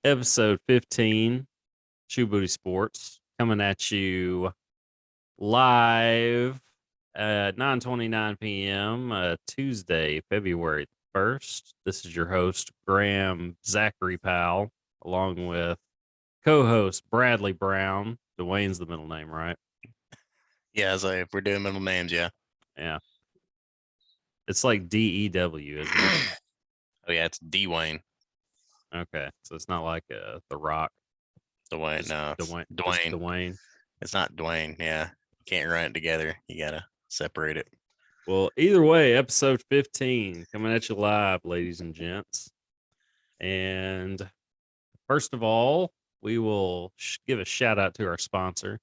Episode 15, Shoe Booty Sports, coming at you live at 9:29 p.m. Tuesday, February 1st. This is your host, Graham Zachary Powell, along with co-host Bradley Brown. Dwayne's the middle name, right? Yeah, if we're doing middle names, yeah. Yeah. It's like DEW, isn't it? Oh yeah, it's Dwayne. Okay, so it's not like The Rock. Dwayne, Just no, it's Dwayne. Just Dwayne. Dwayne. It's not Dwayne. Yeah, you can't run it together. You gotta separate it. Well, either way, episode 15 coming at you live, ladies and gents. And first of all, we will give a shout out to our sponsor.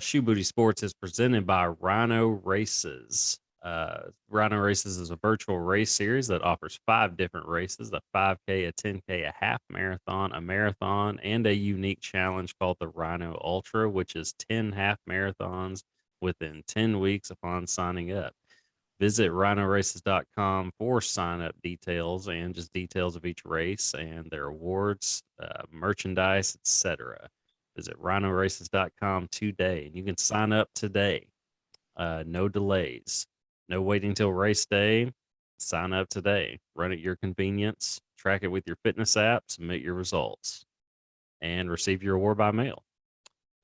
Shoe Booty Sports is presented by Rhino Races. Rhino Races is a virtual race series that offers 5 different races: a 5K, a 10K, a half marathon, a marathon, and a unique challenge called the Rhino Ultra, which is 10 half marathons within 10 weeks upon signing up. Visit rhinoraces.com for sign up details and just details of each race and their awards, merchandise, etc. Visit rhinoraces.com today and you can sign up today. No delays, no waiting till race day. Sign up today. Run at your convenience. Track it with your fitness app. Submit your results and receive your award by mail.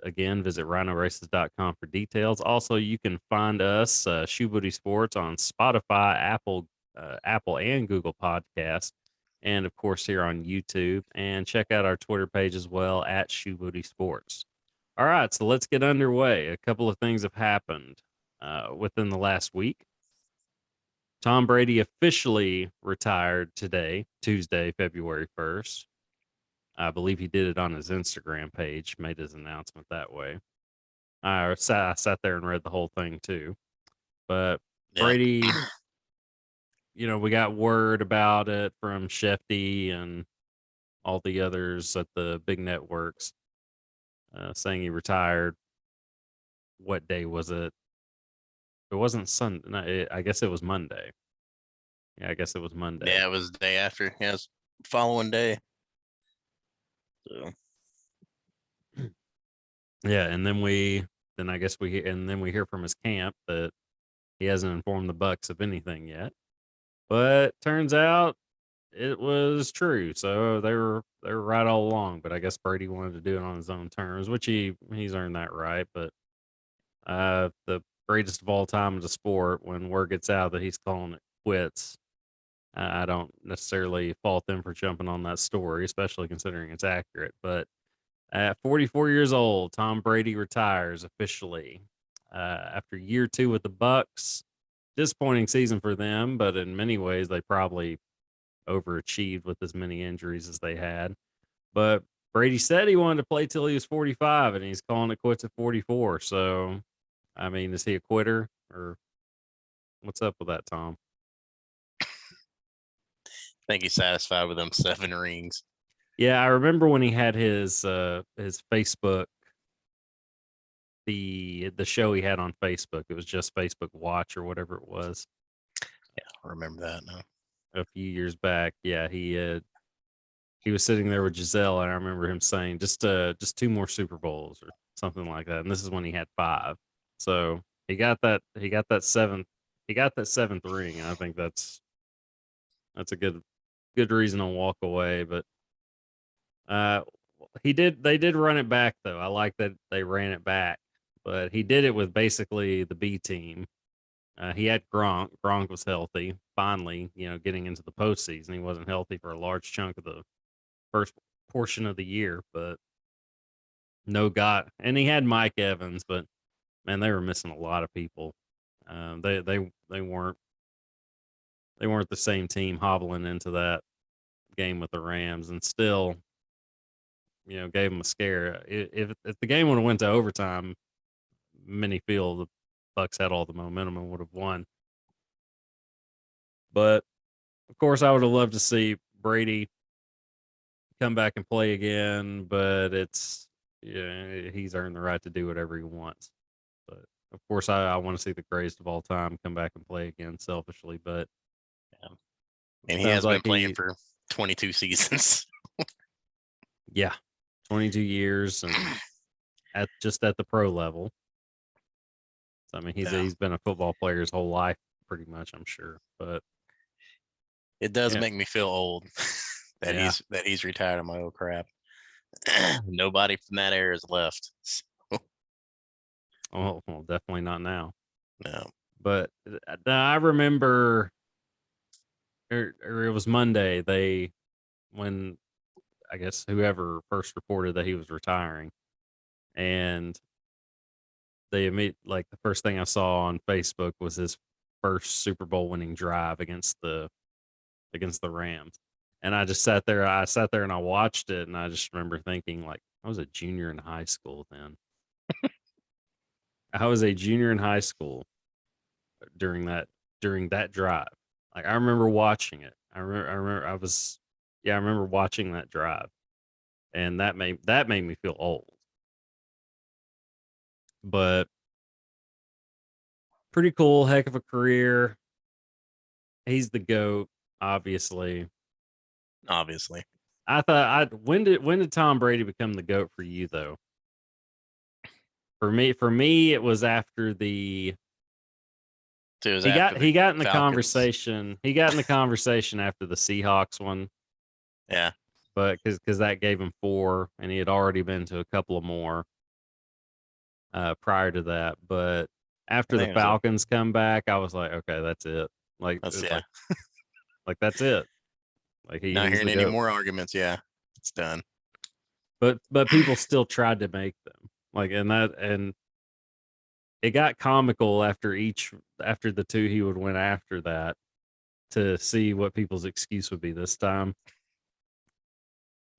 Again, visit rhinoraces.com for details. Also, you can find us, Shoe Booty Sports, on Spotify, Apple and Google Podcasts, and of course here on YouTube. And check out our Twitter page as well at Shoe Booty Sports. All right, so let's get underway. A couple of things have happened within the last week. Tom Brady officially retired today, Tuesday, February 1st. I believe he did it on his Instagram page, made his announcement that way. I sat there and read the whole thing too. But Yep. Brady, we got word about it from Shefty and all the others at the big networks saying he retired. What day was it? It wasn't Sunday. No, I guess it was Monday. Yeah, I guess it was Monday. Yeah, it was the day after. Yeah, it was following day. So Yeah, and then I guess we hear from his camp that he hasn't informed the Bucks of anything yet. But turns out it was true. So they were right all along. But I guess Brady wanted to do it on his own terms, which he's earned that right. But the greatest of all time in the sport, when word gets out that he's calling it quits, I don't necessarily fault them for jumping on that story, especially considering it's accurate. But at 44 years old, Tom Brady retires officially after year 2 with the Bucks. Disappointing season for them, but in many ways they probably overachieved with as many injuries as they had. But Brady said he wanted to play till he was 45, and he's calling it quits at 44. So, I mean, is he a quitter or what's up with that, Tom? I think he's satisfied with them 7 rings. Yeah, I remember when he had his Facebook, the show he had on Facebook. It was just Facebook Watch or whatever it was. Yeah, I remember that now. A few years back. Yeah, he was sitting there with Giselle, and I remember him saying just 2 more Super Bowls or something like that. And this is when he had 5. So he got that seventh ring, and I think that's a good reason to walk away. But uh they did run it back though. I like that they ran it back, but he did it with basically the B team. He had Gronk. Gronk was healthy. Finally, getting into the postseason, he wasn't healthy for a large chunk of the first portion of the year, but and he had Mike Evans, but man, they were missing a lot of people. They weren't the same team hobbling into that game with the Rams, and still, gave them a scare. If the game would have went to overtime, many feel the Bucks had all the momentum and would have won. But of course, I would have loved to see Brady come back and play again, but he's earned the right to do whatever he wants. But of course, I want to see the greatest of all time come back and play again selfishly. But yeah. And he sounds has been like playing for 22 seasons. Yeah, 22 years and at the pro level. So, I mean, he's been a football player his whole life, pretty much, I'm sure. But it does yeah, make me feel old that yeah. he's retired on my old crap. Nobody from that era is left. Oh, well, definitely not now. No. But I remember, or it was Monday. When I guess whoever first reported that he was retiring, and like the first thing I saw on Facebook was his first Super Bowl winning drive against the Rams. And I just sat there. I sat there and I watched it, and I just remember thinking, like, I was a junior in high school then. I was a junior in high school during that drive. Like, I remember watching it. I remember watching that drive, and that made me feel old. But pretty cool, heck of a career. He's the GOAT, obviously. Obviously. I thought when did Tom Brady become the GOAT for you though? For me, it was after So it was after the he got in the Falcons. conversation. He got in the conversation after the Seahawks one, Yeah. but because that gave him 4, and he had already been to a couple of more prior to that. But I after the think it was Falcons come back, I was like, okay, that's it. Like that's it's yeah. like that's it. Like Not he's hearing the any GOAT. more arguments. Yeah. It's done. But people still tried to make them like, and it got comical after the 2 he would win after that, to see what people's excuse would be this time.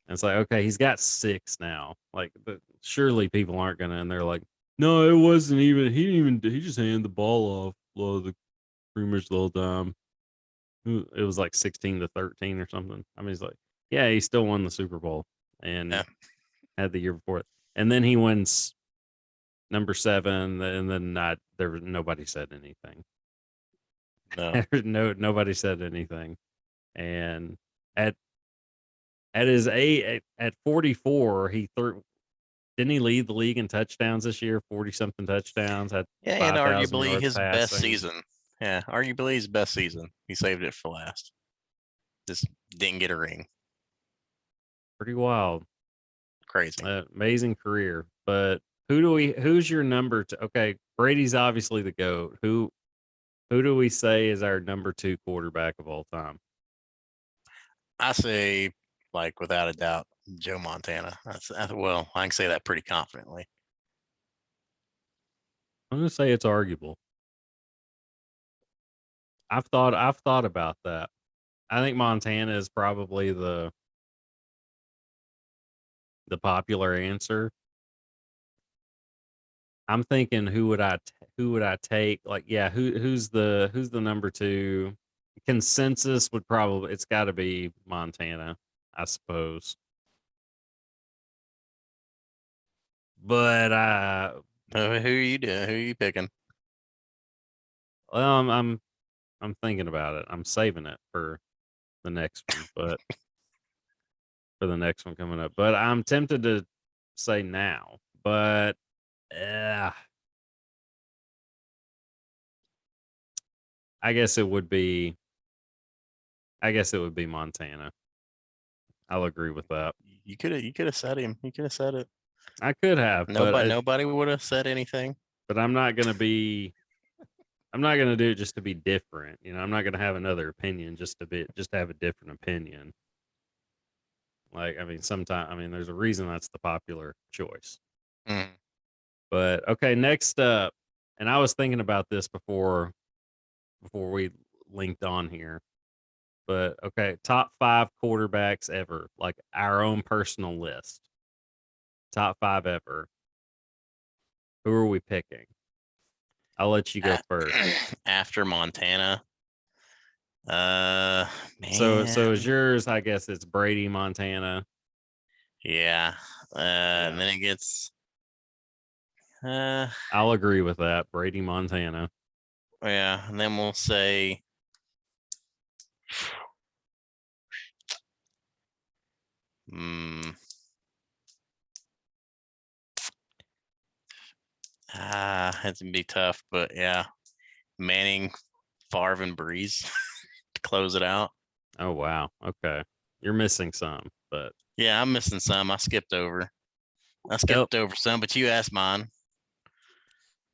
And it's like, okay, he's got 6 now. Like, but surely people aren't gonna. And they're like, no, it wasn't even. He just handed the ball off pretty much the whole time. It was like 16-13 or something. I mean, he's like, yeah, he still won the Super Bowl and Yeah. had the year before it, and then he wins number 7, and then nobody said anything. No. Nobody said anything. And at his age, at 44, he threw. Didn't he lead the league in touchdowns this year? 40 something touchdowns, had Yeah, and 5,000 arguably yards his best passing. season. Yeah, arguably his best season. He saved it for last. Just didn't get a ring. Pretty wild. Crazy. Amazing career. But who's your number two? Okay, Brady's obviously the GOAT. Who do we say is our number 2 quarterback of all time? I say, like, without a doubt, Joe Montana. Well, I can say that pretty confidently. I'm gonna say it's arguable. I've thought about that. I think Montana is probably the popular answer. I'm thinking who would I take? Like, yeah, who's the number 2? Consensus would probably, it's got to be Montana, I suppose. But Who are you doing? Who are you picking? I'm thinking about it. I'm saving it for the next one, but for the next one coming up. But I'm tempted to say now, but yeah, I guess it would be. I guess it would be Montana. I'll agree with that. You could have said him. You could have said it. I could have, Nobody would have said anything. but I'm not gonna be. I'm not gonna do it just to be different. I'm not gonna have another opinion just to have a different opinion. Like, I mean, sometimes, I mean, there's a reason that's the popular choice. Mm. But okay, next up, and I was thinking about this before we linked on here. But okay, top 5 quarterbacks ever, like our own personal list. Top 5 ever. Who are we picking? I'll let you go first. After Montana, So man, is yours? I guess it's Brady, Montana. yeah. And Yeah, then it gets, uh, I'll agree with that. Brady, Montana. yeah. And then we'll say, hmm, It's gonna be tough, but yeah, Manning, Favre, and Breeze to close it out. Oh wow. Okay. You're missing some, but Yeah, I'm missing some. I skipped over some, but you asked mine.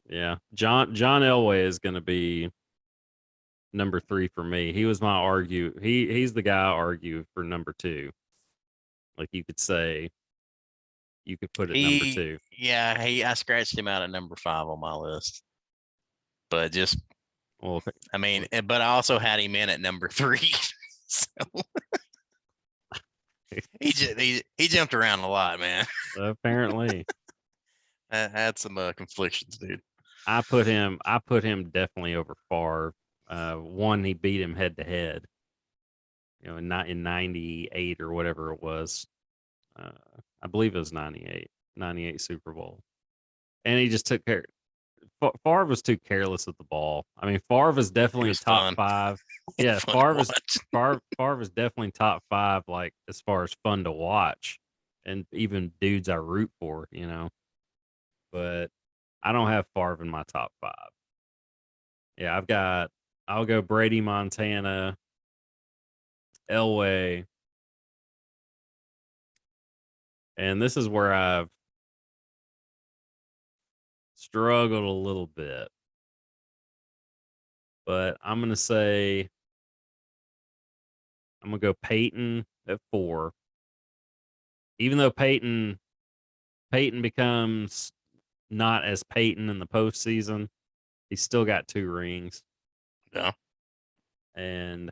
yeah. John Elway is gonna be number 3 for me. He was my argue. He's the guy I argue for number 2. Like you could say you could put it number 2. I scratched him out at number 5 on my list. But just Well, I mean, but I also had him in at number 3. So he jumped around a lot, man. apparently I had some conflictions, dude. I put him definitely over Favre. One, he beat him head to head, not in 98 or whatever it was. I believe it was 98 Super Bowl. And he just took care. Favre was too careless with the ball. I mean, Favre is definitely top fun. 5. Yeah, Favre is definitely top 5, like as far as fun to watch, and even dudes I root for, But I don't have Favre in my top 5. Yeah, I'll go Brady, Montana, Elway, and this is where I've struggled a little bit. But I'm gonna go Peyton at 4. Even though Peyton becomes not as Peyton in the postseason, he's still got 2 rings. Yeah. And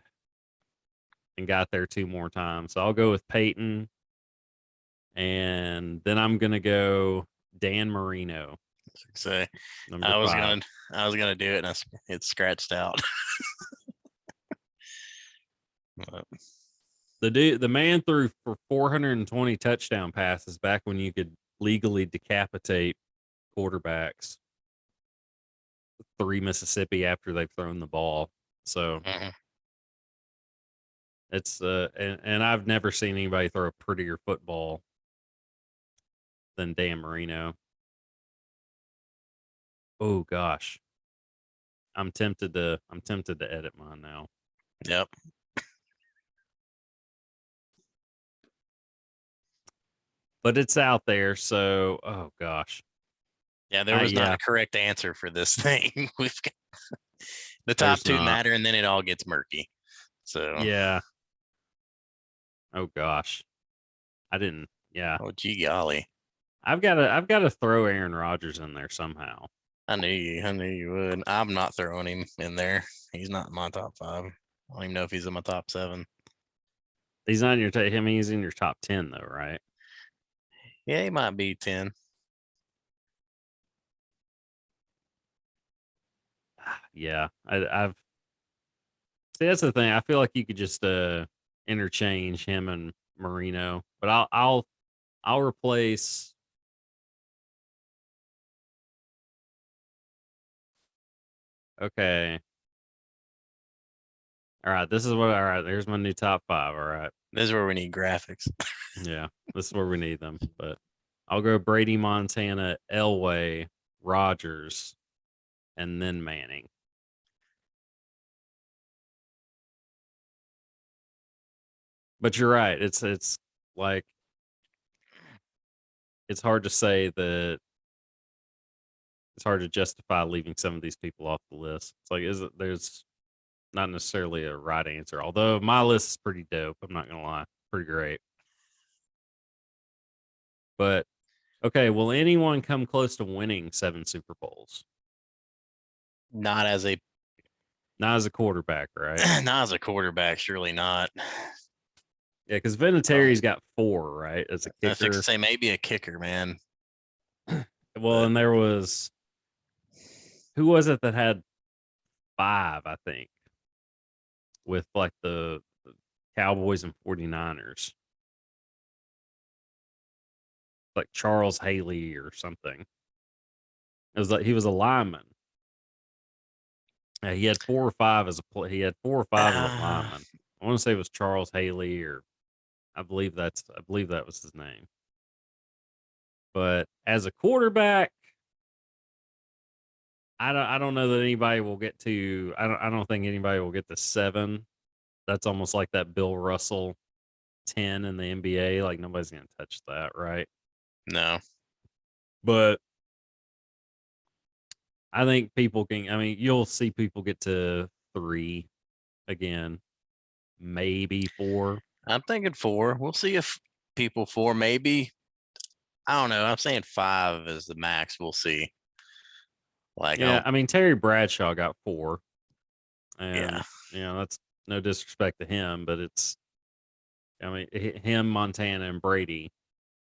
got there 2 more times. So I'll go with Peyton. And then I'm gonna go Dan Marino. Say Number I was 5. gonna do it, and it's scratched out. The man threw for 420 touchdown passes back when you could legally decapitate quarterbacks 3 Mississippi after they've thrown the ball. So it's and I've never seen anybody throw a prettier football than Dan Marino. Oh gosh. I'm tempted to edit mine now. Yep. But it's out there, so oh gosh. Yeah, there was not a correct answer for this thing. We've got the top 2 matter, and then it all gets murky. So yeah. Oh gosh. I didn't. Yeah. Oh gee golly. I've got to throw Aaron Rodgers in there somehow. I knew you would. I'm not throwing him in there. He's not in my top 5. I don't even know if he's in my top 7. He's not in your he's in your top 10 though, right? Yeah, he might be 10. Yeah. I've see that's the thing. I feel like you could just interchange him and Marino, but I'll replace. Okay. All right. All right. There's my new top 5. All right. This is where we need graphics. Yeah. This is where we need them. But I'll go Brady, Montana, Elway, Rodgers, and then Manning. But you're right. It's like it's hard to say that it's hard to justify leaving some of these people off the list. It's like there's not necessarily a right answer. Although my list is pretty dope. I'm not gonna lie. Pretty great. But okay, will anyone come close to winning 7 Super Bowls? Not as a quarterback, right? Not as a quarterback, surely not. Yeah, because Vinatieri's got 4, right? As a kicker. I was to say maybe a kicker, man. Well, and there was who was it that had 5, I think, with like the Cowboys and 49ers. Like Charles Haley or something. It was like he was a lineman. Yeah, he had 4 or 5 as a he had 4 or 5 as a lineman. I want to say it was Charles Haley, or I believe that was his name. But as a quarterback, I don't know that anybody will get to. I don't think anybody will get to 7. That's almost like that Bill Russell 10 in the NBA. Like nobody's gonna touch that, right? No. But I think people can. I mean, you'll see people get to 3 again, maybe 4. I'm thinking 4. We'll see if people 4 maybe. I don't know. I'm saying 5 is the max. We'll see. Like I Yeah, don't. I mean Terry Bradshaw got 4, Yeah. and that's no disrespect to him, but it's I mean him, Montana, and Brady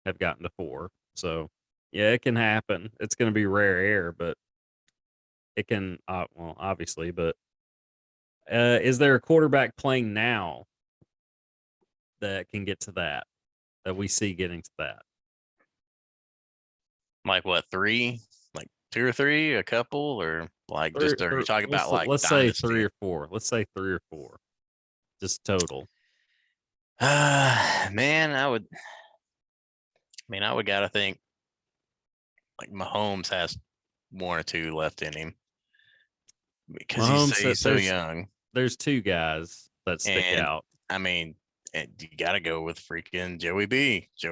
have gotten to 4. So yeah, it can happen. It's going to be rare air, but it can. Well, obviously, but is there a quarterback playing now that can get to that we see getting to that? Like what, 3? Like 2 or 3, a couple, or like Three, just are you three, talking about like let's say 3 dynasty? or 4. Let's say 3 or 4, just total. Man, I would gotta think like Mahomes has 1 or 2 left in him because Mahomes, he's so young. there's 2 guys that stick And out. I mean, you gotta go with freaking Joey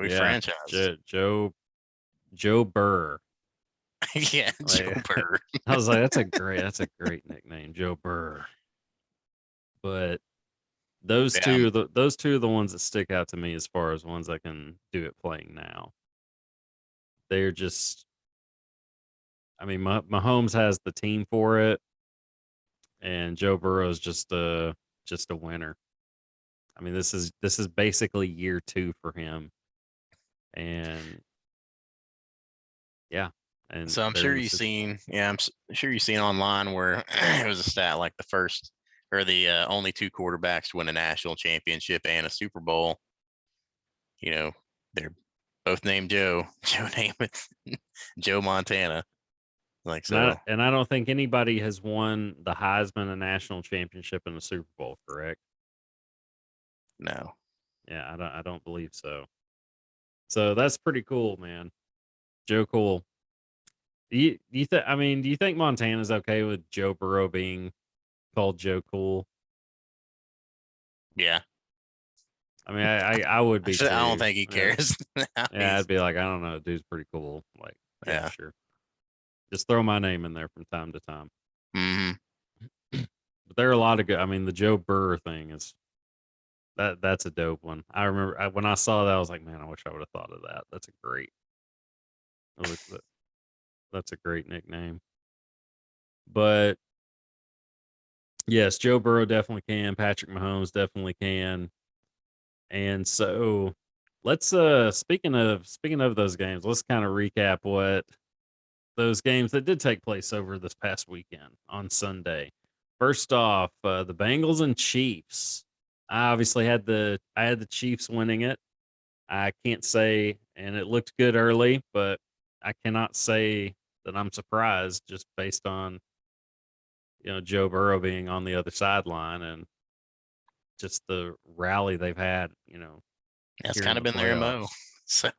Yeah, franchise. Joe Burr. Yeah, Joe Like, Burr. I was like, that's a great nickname, Joe Burr. But Yeah, those two are the ones that stick out to me as far as ones that can do it playing now. They're just, I mean, Mahomes has the team for it, and Joe Burrow is just a winner. I mean, this is basically year 2 for him, and yeah, and so I'm they're sure in the you've Super Bowl. seen. Yeah, sure you've seen online where it was a stat like the first or the only 2 quarterbacks to win a national championship and a Super Bowl. You know, they're both named Joe. Joe Namath, Joe Montana. Like so, And I don't think anybody has won the Heisman, a national championship, and a Super Bowl. Correct? no. Yeah, I don't believe so. So that's pretty cool, man. Joe Cool. Do you think Montana's okay with Joe Burrow being called Joe Cool? Yeah, I mean, I would be I don't too. think he Yeah, cares. yeah, I'd be like, I don't know, dude's pretty cool. Like, yeah, Yeah. sure. Just throw my name in there from time to time. Hmm. But there are a lot of good. I mean, the Joe Burr thing is that's a dope one. I remember when I saw that, I was like, man, I wish I would have thought of that. That was a- that's a great nickname. But yes, Joe Burrow definitely can. Patrick Mahomes definitely can. And so let's speaking of those games, let's kind of recap what those games that did take place over this past weekend on Sunday. First off, the Bengals and Chiefs. I had the Chiefs winning it. I can't say, and it looked good early, but I cannot say that I'm surprised just based on Joe Burrow being on the other sideline and just the rally they've had. That's Here in kind of the been their MO. playoffs. So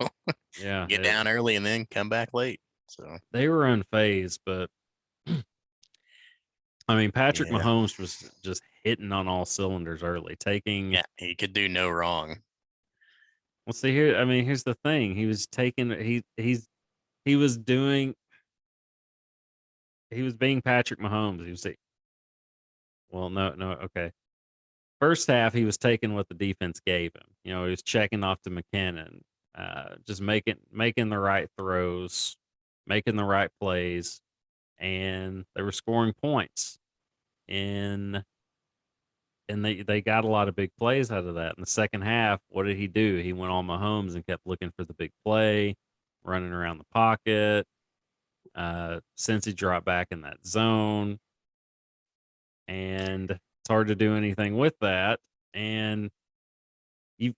Yeah, get down early and then come back late. So they were unfazed, but I mean, Patrick yeah, Mahomes was just hitting on all cylinders early, taking. yeah, he could do no wrong. Well, see here. I mean, here's the thing. He was taking. He was doing. He was being Patrick Mahomes. He was. Well, no, okay. First half, he was taking what the defense gave him. He was checking off to McKinnon, just making the right throws, making the right plays, and they were scoring points. And they got a lot of big plays out of that. In the second half, what did he do? He went on Mahomes and kept looking for the big play, running around the pocket. Since he dropped back in that zone, and it's hard to do anything with that. And you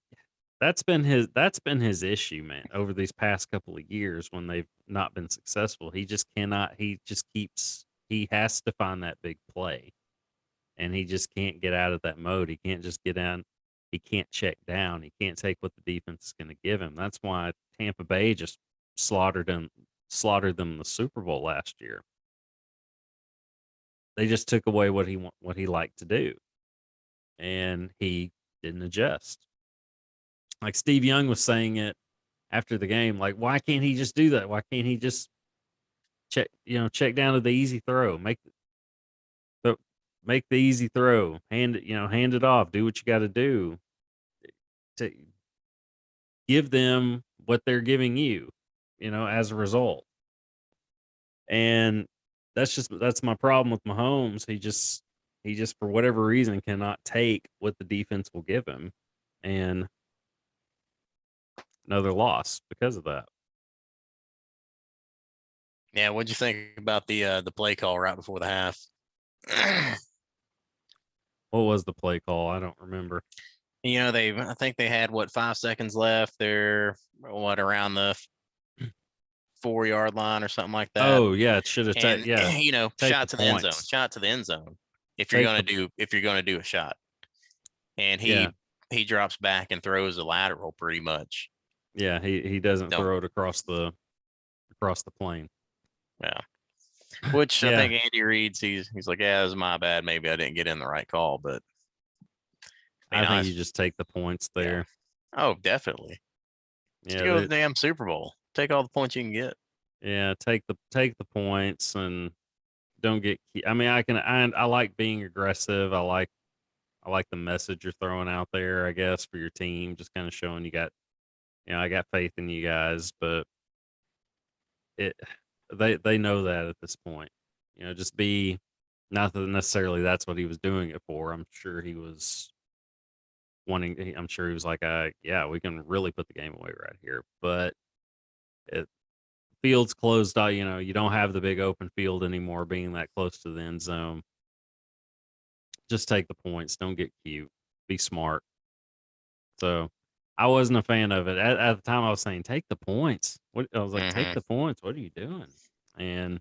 that's been his issue, man, over these past couple of years when they've not been successful. He just cannot. He has to find that big play, and he just can't get out of that mode. He can't just get down. He can't check down. He can't take what the defense is going to give him. That's why Tampa Bay just slaughtered them in the Super Bowl last year. they just took away what he liked to do, and he didn't adjust. Like Steve Young was saying it after the game, like, why can't he just do that? Why can't he just check down to the easy throw, the make the easy throw, hand it off, do what you got to do to give them what they're giving you, as a result. And that's my problem with Mahomes. He just for whatever reason cannot take what the defense will give him, and another loss because of that. Yeah, what'd you think about the play call right before the half? What was the play call? I don't remember. I think they had 5 seconds left. They're around the 4-yard line or something like that. Oh yeah, it should have And take shot the to the end zone, points. shot to the end zone. If you're gonna do a shot, and Yeah. he drops back and throws a lateral pretty much. Yeah, he doesn't Don't. throw it across the plane. Yeah. Which I Yeah. think Andy Reid's he's like, yeah, it was my bad. Maybe I didn't get in the right call, but I think you just take the points there. Oh, definitely. Just go to the damn Super Bowl. Take all the points you can get. Yeah, take the points and don't get. I mean, I like being aggressive. I like the message you're throwing out there. I guess for your team, just kind of showing I got faith in you guys. But they know that at this point. Just be not that necessarily that's what he was doing it for. I'm sure he was I'm sure he was like, yeah, we can really put the game away right here. But it field's closed out, you don't have the big open field anymore being that close to the end zone. Just take the points. Don't get cute. Be smart. So I wasn't a fan of it. At the time I was saying, take the points. I was like, take the points. What are you doing? And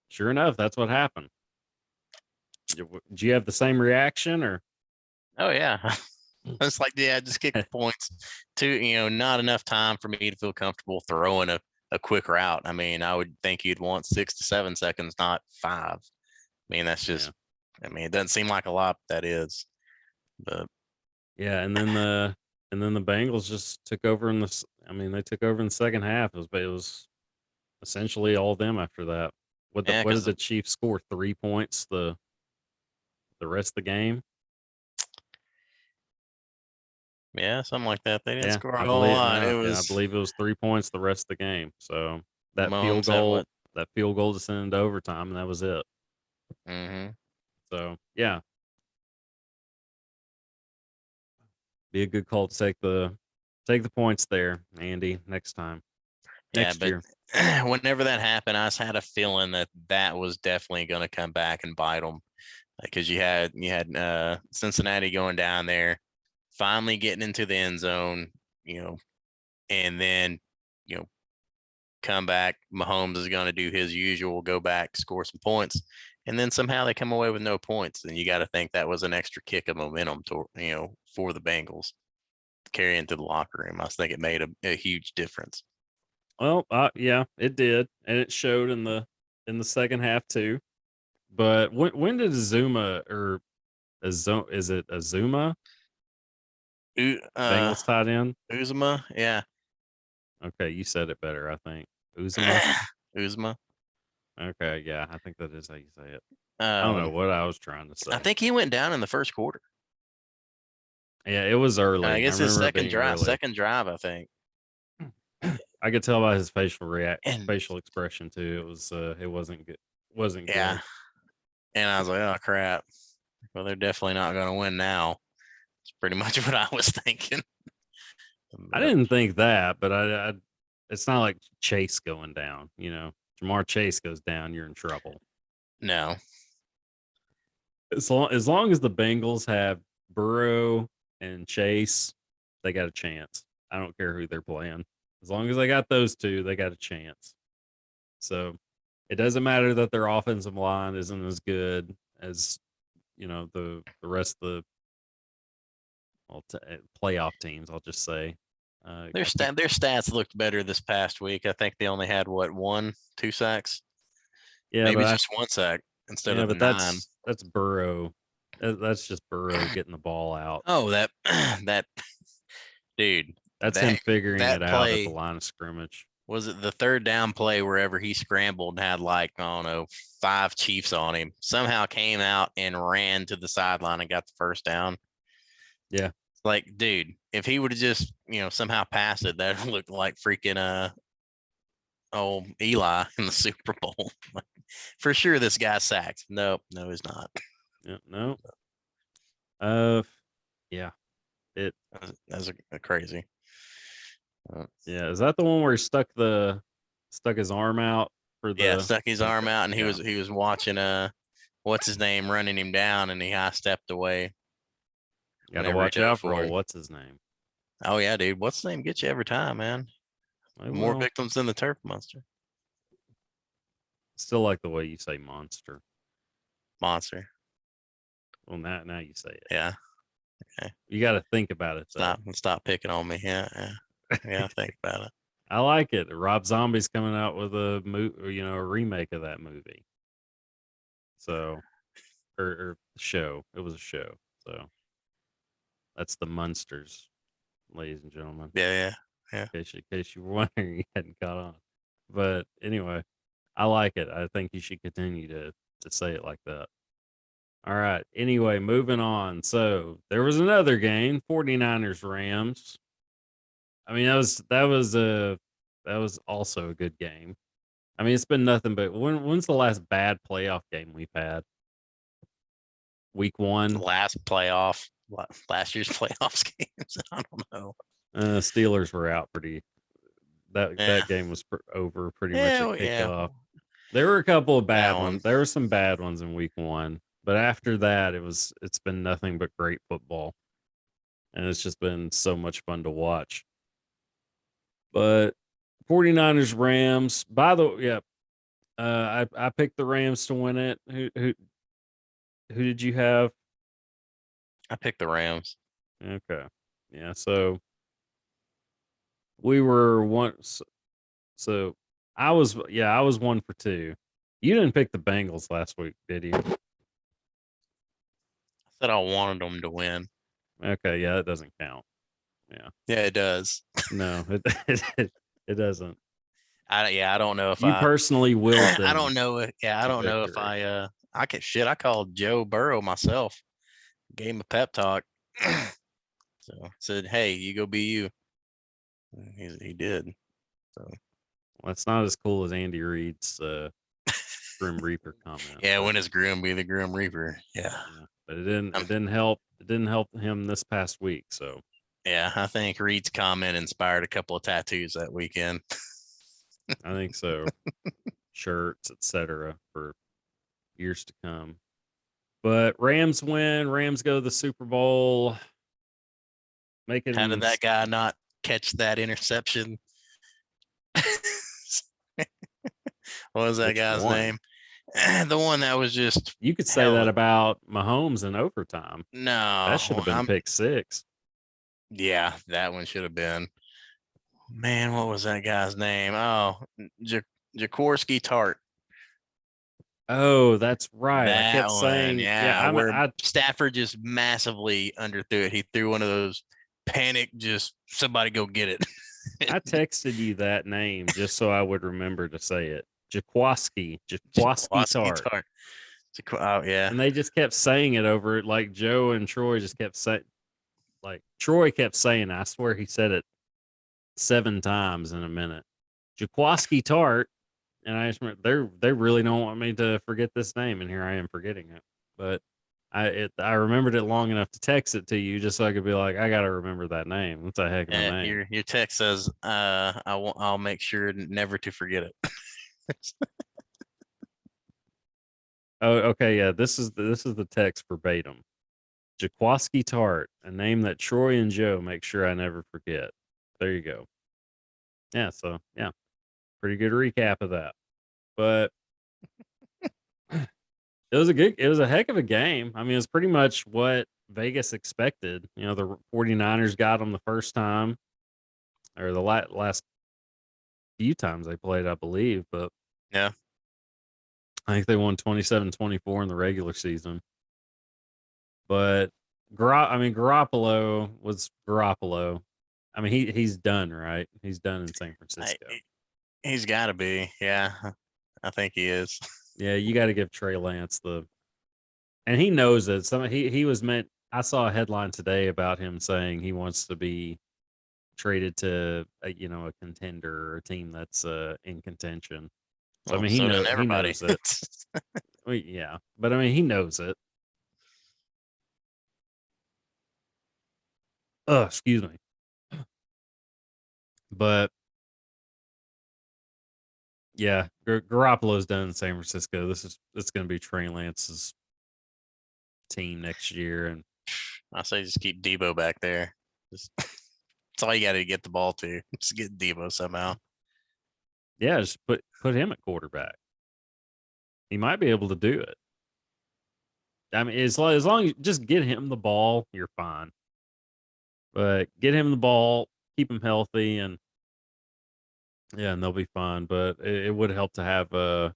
sure enough, that's what happened. Did you have the same reaction or? Oh yeah. It's like, yeah, just kick the points. Not enough time for me to feel comfortable throwing a quick route. I mean, I would think you'd want 6 to 7 seconds, not 5. I mean, that's just, it doesn't seem like a lot, but that is. But yeah, and then the Bengals just took over they took over in the second half. It was essentially all them after that. What did the Chiefs score? 3 points the rest of the game? Yeah, something like that. They didn't score a whole lot. I believe it was 3 points the rest of the game. So that Mahomes field goal to send into overtime, and that was it. Mm-hmm. So yeah, be a good call to take the points there, Andy. Next time, next year. Whenever that happened, I just had a feeling that was definitely going to come back and bite them, because you had Cincinnati going down there, finally getting into the end zone, and then come back. Mahomes is going to do his usual, go back, score some points, and then somehow they come away with no points. And you got to think that was an extra kick of momentum for the Bengals to carry into the locker room. I think it made a huge difference. Well, yeah, it did, and it showed in the second half too. But when did Azuma is it Azuma? Bengals tied in. Uzma, yeah. Okay, you said it better, I think. Uzuma. Uzma. Okay, yeah, I think that is how you say it. I don't know what I was trying to say. I think he went down in the first quarter. Yeah, it was early. I guess his second drive, I think. I could tell by his facial expression too. It wasn't good. Wasn't good. And I was like, oh crap. Well, they're definitely not going to win now. It's pretty much what I was thinking. I didn't think that, but I it's not like Chase going down. Jamar Chase goes down, you're in trouble. No. As long as the Bengals have Burrow and Chase, they got a chance. I don't care who they're playing. As long as they got those two, they got a chance. So it doesn't matter that their offensive line isn't as good as the rest of the playoff teams. I'll just say their stats looked better this past week. I think they only had 1-2 sacks. Yeah, maybe just 1 sack. instead Yeah, of the but 9. that's Burrow. That's just Burrow getting the ball out. Oh, that that dude. That's him That figuring it that out at the play, line of scrimmage. was it the third down play wherever he scrambled and had like, I don't know, 5 Chiefs on him, somehow came out and ran to the sideline and got the first down. Yeah. Like, dude, if he would have just, somehow passed it, that looked like freaking Eli in the Super Bowl. Like, for sure this guy's sacked. Nope, no, he's not. Yeah. No. Yeah. It. That's a crazy. Yeah. Is that the one where he stuck his arm out for Yeah, the? stuck his arm Okay. out, and he Yeah. was watching what's his name running him down, and he high stepped away Got to whenever he watch dove out for for old. him. What's his name? Oh yeah, dude, what's his name gets you every time, man. Oh, More well, victims than the turf monster. still like the way you say monster. Monster. Well, now you say it. Yeah. You got to think about it though. Stop picking on me. Yeah. Think about it. I like it. Rob Zombie's coming out with a a remake of that movie. So, or show. It was a show. So that's the Munsters, ladies and gentlemen. Yeah. In case you were wondering, you hadn't caught on. But anyway, I like it. I think you should continue to say it like that. All right. Anyway, moving on. So there was another game, 49ers Rams. I mean, that was also a good game. I mean, it's been nothing but when's the last bad playoff game we've had? Week 1. Last year's playoffs games. I don't know. Steelers were out pretty. Yeah. That game was over pretty much at kickoff. Yeah. There were a couple of bad That one. ones. There were some bad ones in week 1, but after that, it's been nothing but great football, and it's just been so much fun to watch. But 49ers Rams. By the way, yeah, I picked the Rams to win it. Who did you have? I picked the Rams. Okay, yeah. So we were once. So I was 1 for 2. You didn't pick the Bengals last week, did you? I said I wanted them to win. Okay, yeah, that doesn't count. Yeah. Yeah, it does. No, it doesn't. I don't know if You personally willed them. I don't know. I don't know if victory. I called Joe Burrow myself. Gave him a pep talk. So said, "Hey, you go be you." He did. So Well, it's not as cool as Andy Reid's Grim Reaper comment. yeah, when is Grim be the Grim Reaper? Yeah. But it didn't help. It didn't help him this past week. So yeah, I think Reid's comment inspired a couple of tattoos that weekend. I think so. Shirts, etc., for years to come. But Rams win. Rams go to the Super Bowl. How did that guy not catch that interception? What was that guy's name? The one that was just. You could say that about Mahomes in overtime. No, that should have been pick 6. Yeah, that one should have been. Man, what was that guy's name? Oh, Jaworski Tart. Oh, that's right. That I kept one, saying, where Stafford just massively underthrew it. He threw one of those panic, just somebody go get it. I texted you that name just so I would remember to say it. Jaworski Tart. Oh, yeah. And they just kept saying it over it. Like Joe and Troy just kept saying, like Troy kept saying, I swear he said it 7 times in a minute. Jaworski Tart. And I just remember they really don't want me to forget this name, and here I am forgetting it. But I remembered it long enough to text it to you just so I could be like, I gotta remember that name. That's a heck of a name. Your text says, I'll make sure never to forget it. Oh, okay, yeah. This is the text verbatim. Jaworski Tart, a name that Troy and Joe make sure I never forget. There you go. Yeah, so yeah, pretty good recap of that. But it was a heck of a game. I mean, it's pretty much what Vegas expected. You know, the 49ers got them the first time, or the last few times they played, I believe. But yeah, I think they won 27-24 in the regular season. But Garoppolo was Garoppolo. I mean, he's done, right? He's done in San Francisco. He's got to be. Yeah, I think he is. Yeah, you got to give Trey Lance and he knows it. He was meant. I saw a headline today about him saying he wants to be traded to a contender or a team that's in contention. So I mean, So did he everybody. knows it. Well, yeah, but I mean, he knows it. Oh, excuse me. But yeah, Garoppolo's done in San Francisco. It's going to be Trey Lance's team next year, and I say just keep Debo back there. That's all you got to get the ball to. Just get Debo somehow. yeah, just put him at quarterback. He might be able to do it. I mean, as long as you just get him the ball, you're fine. But get him the ball, keep him healthy, and they'll be fine. But it would help to have a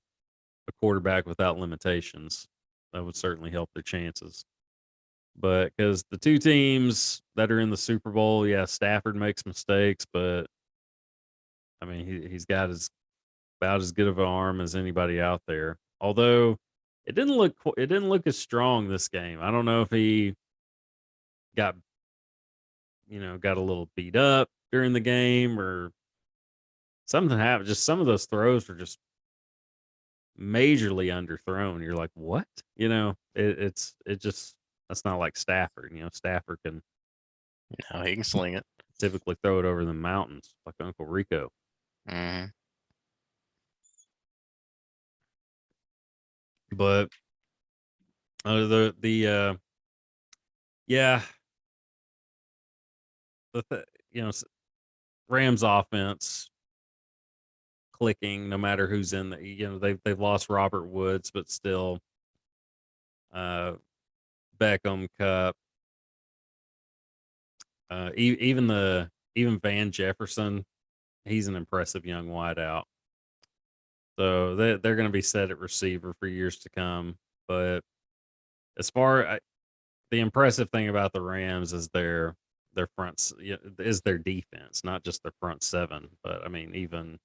quarterback without limitations. That would certainly help their chances. But because the two teams that are in the Super Bowl, yeah, Stafford makes mistakes, but I mean, he's got about as good of an arm as anybody out there. Although it didn't look as strong this game. I don't know if he got got a little beat up during the game or something happened. Just some of those throws were just majorly underthrown. You're like, what? It just that's not like Stafford. Stafford can No, he can sling it. typically throw it over the mountains like Uncle Rico. Mm-hmm. But yeah, Rams offense clicking no matter who's in they've lost Robert Woods, but still Beckham, Cup, even Van Jefferson, he's an impressive young wideout. So they're going to be set at receiver for years to come. But as far the impressive thing about the Rams is their fronts is their defense, not just their front seven. But I mean, even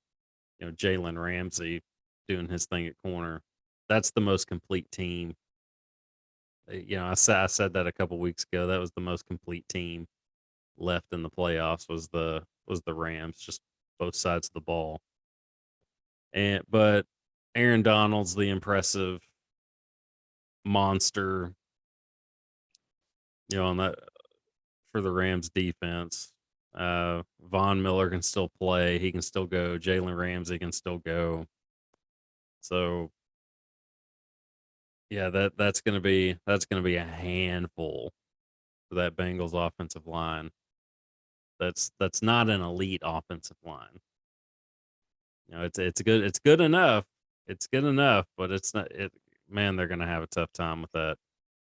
Jalen Ramsey doing his thing at corner. That's the most complete team. I said that a couple weeks ago. That was the most complete team left in the playoffs was the Rams, just both sides of the ball. But Aaron Donald's the impressive monster, on that for the Rams defense. Von Miller can still play. He can still go. Jalen Ramsey can still go. So yeah, that's gonna be a handful for that Bengals offensive line. That's not an elite offensive line. It's good enough. It's good enough, but it's not it man, they're gonna have a tough time with that.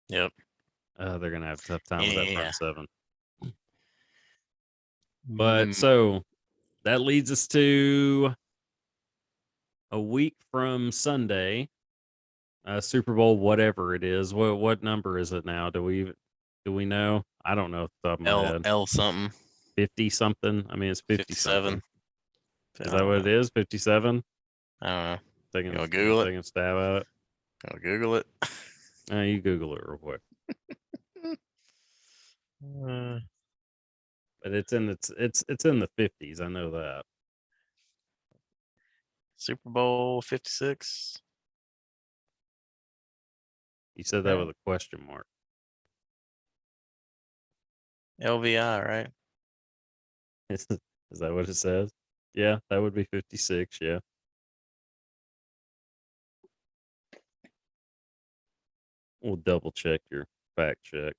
Yep. They're gonna have a tough time with that front seven. But Mm. so that leads us to a week from Sunday, Super Bowl, whatever it is. What number is it now? Do we know? I don't know off the top of my head. L something. 50 something. I mean, it's 50 something. 57. Is that what it is? 57. I don't know. Taking You Google it? taking a stab at it. I'll Google it. You Google it real quick. But it's in the 50s. I know that. Super Bowl 56. You said that with a question mark. LVI, right? Is that what it says? Yeah, that would be 56. Yeah. We'll double check your fact check.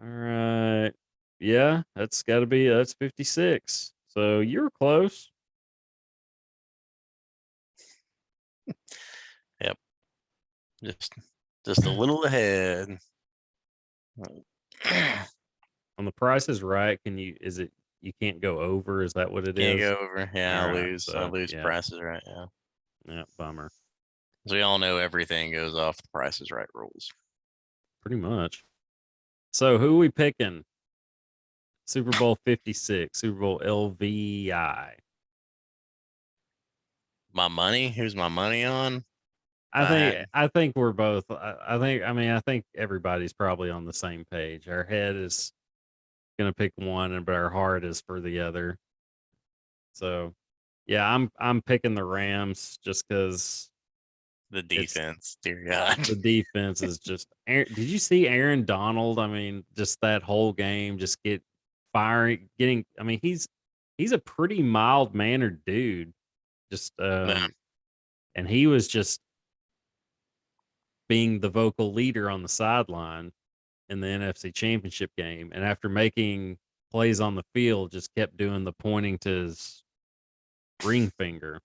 All right. Yeah, that's 56. So you were close. Yep. Just a little ahead. On the Price is Right, you can't go over? Is that what it is? Can't go over. Yeah, All I right, lose. so, I lose yeah. prices right now. Yeah, bummer. As we all know, everything goes off the Price is Right rules. Pretty much. So who we picking? Super Bowl 56, Super Bowl LVI. My money? Who's my money on? I think we're both. I think everybody's probably on the same page. Our head is gonna pick one, but our heart is for the other. So, yeah, I'm picking the Rams just because The it's defense, dear God. the defense is just. Did you see Aaron Donald? I mean, just that whole game, just getting. I mean, he's a pretty mild mannered dude. Just No, and he was just being the vocal leader on the sideline in the NFC Championship game, and after making plays on the field, just kept doing the pointing to his ring finger.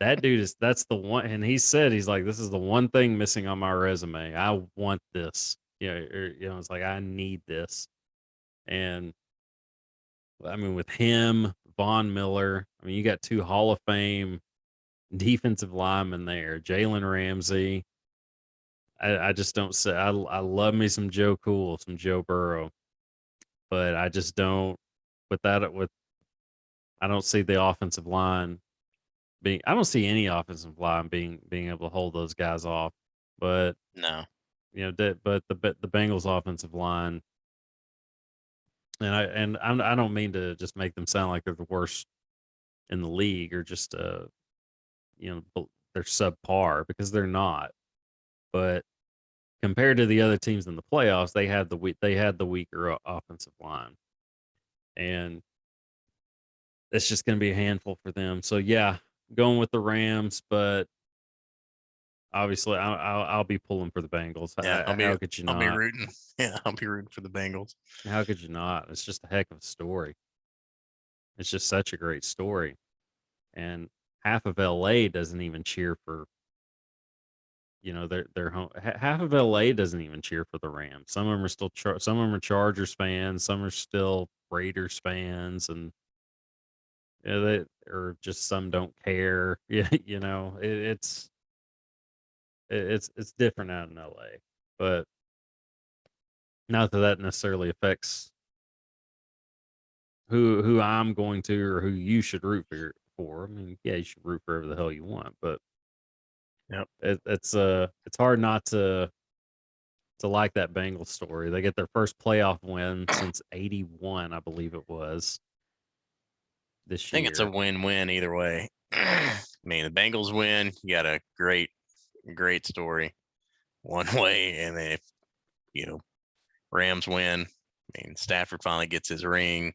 That dude that's the one, and he said he's like, this is the one thing missing on my resume. I want this. It's like I need this. And I mean, with him, Von Miller, I mean, you got two Hall of Fame defensive linemen there, Jalen Ramsey. I just don't say I love me some Joe Cool, some Joe Burrow, but I just don't with I don't see the offensive line being I don't see any offensive line being able to hold those guys off. But no. but the Bengals offensive line, I don't mean to just make them sound like they're the worst in the league or just they're subpar, because they're not. But compared to the other teams in the playoffs, they had the weaker offensive line, and it's just going to be a handful for them. So yeah, going with the Rams, but obviously I'll be pulling for the Bengals. Yeah, How could you I'll be not? rooting. Yeah, I'll be rooting for the Bengals. How could you not? It's just a heck of a story. It's just such a great story, and half of LA doesn't even cheer for their home. Half of LA doesn't even cheer for the Rams. Some of them are still some of them are Chargers fans. Some are still Raiders fans, and they or just some don't care. Yeah, it's different out in LA, but not that that necessarily affects who I'm going to or who you should root for. I mean, yeah, you should root for whoever the hell you want, but Yep. it's hard not to like that Bengals story. They get their first playoff win since '81, I believe it was this I think it's a year. win-win either way. I mean, the Bengals win, you got a great story one way, and then if Rams win, I mean, Stafford finally gets his ring.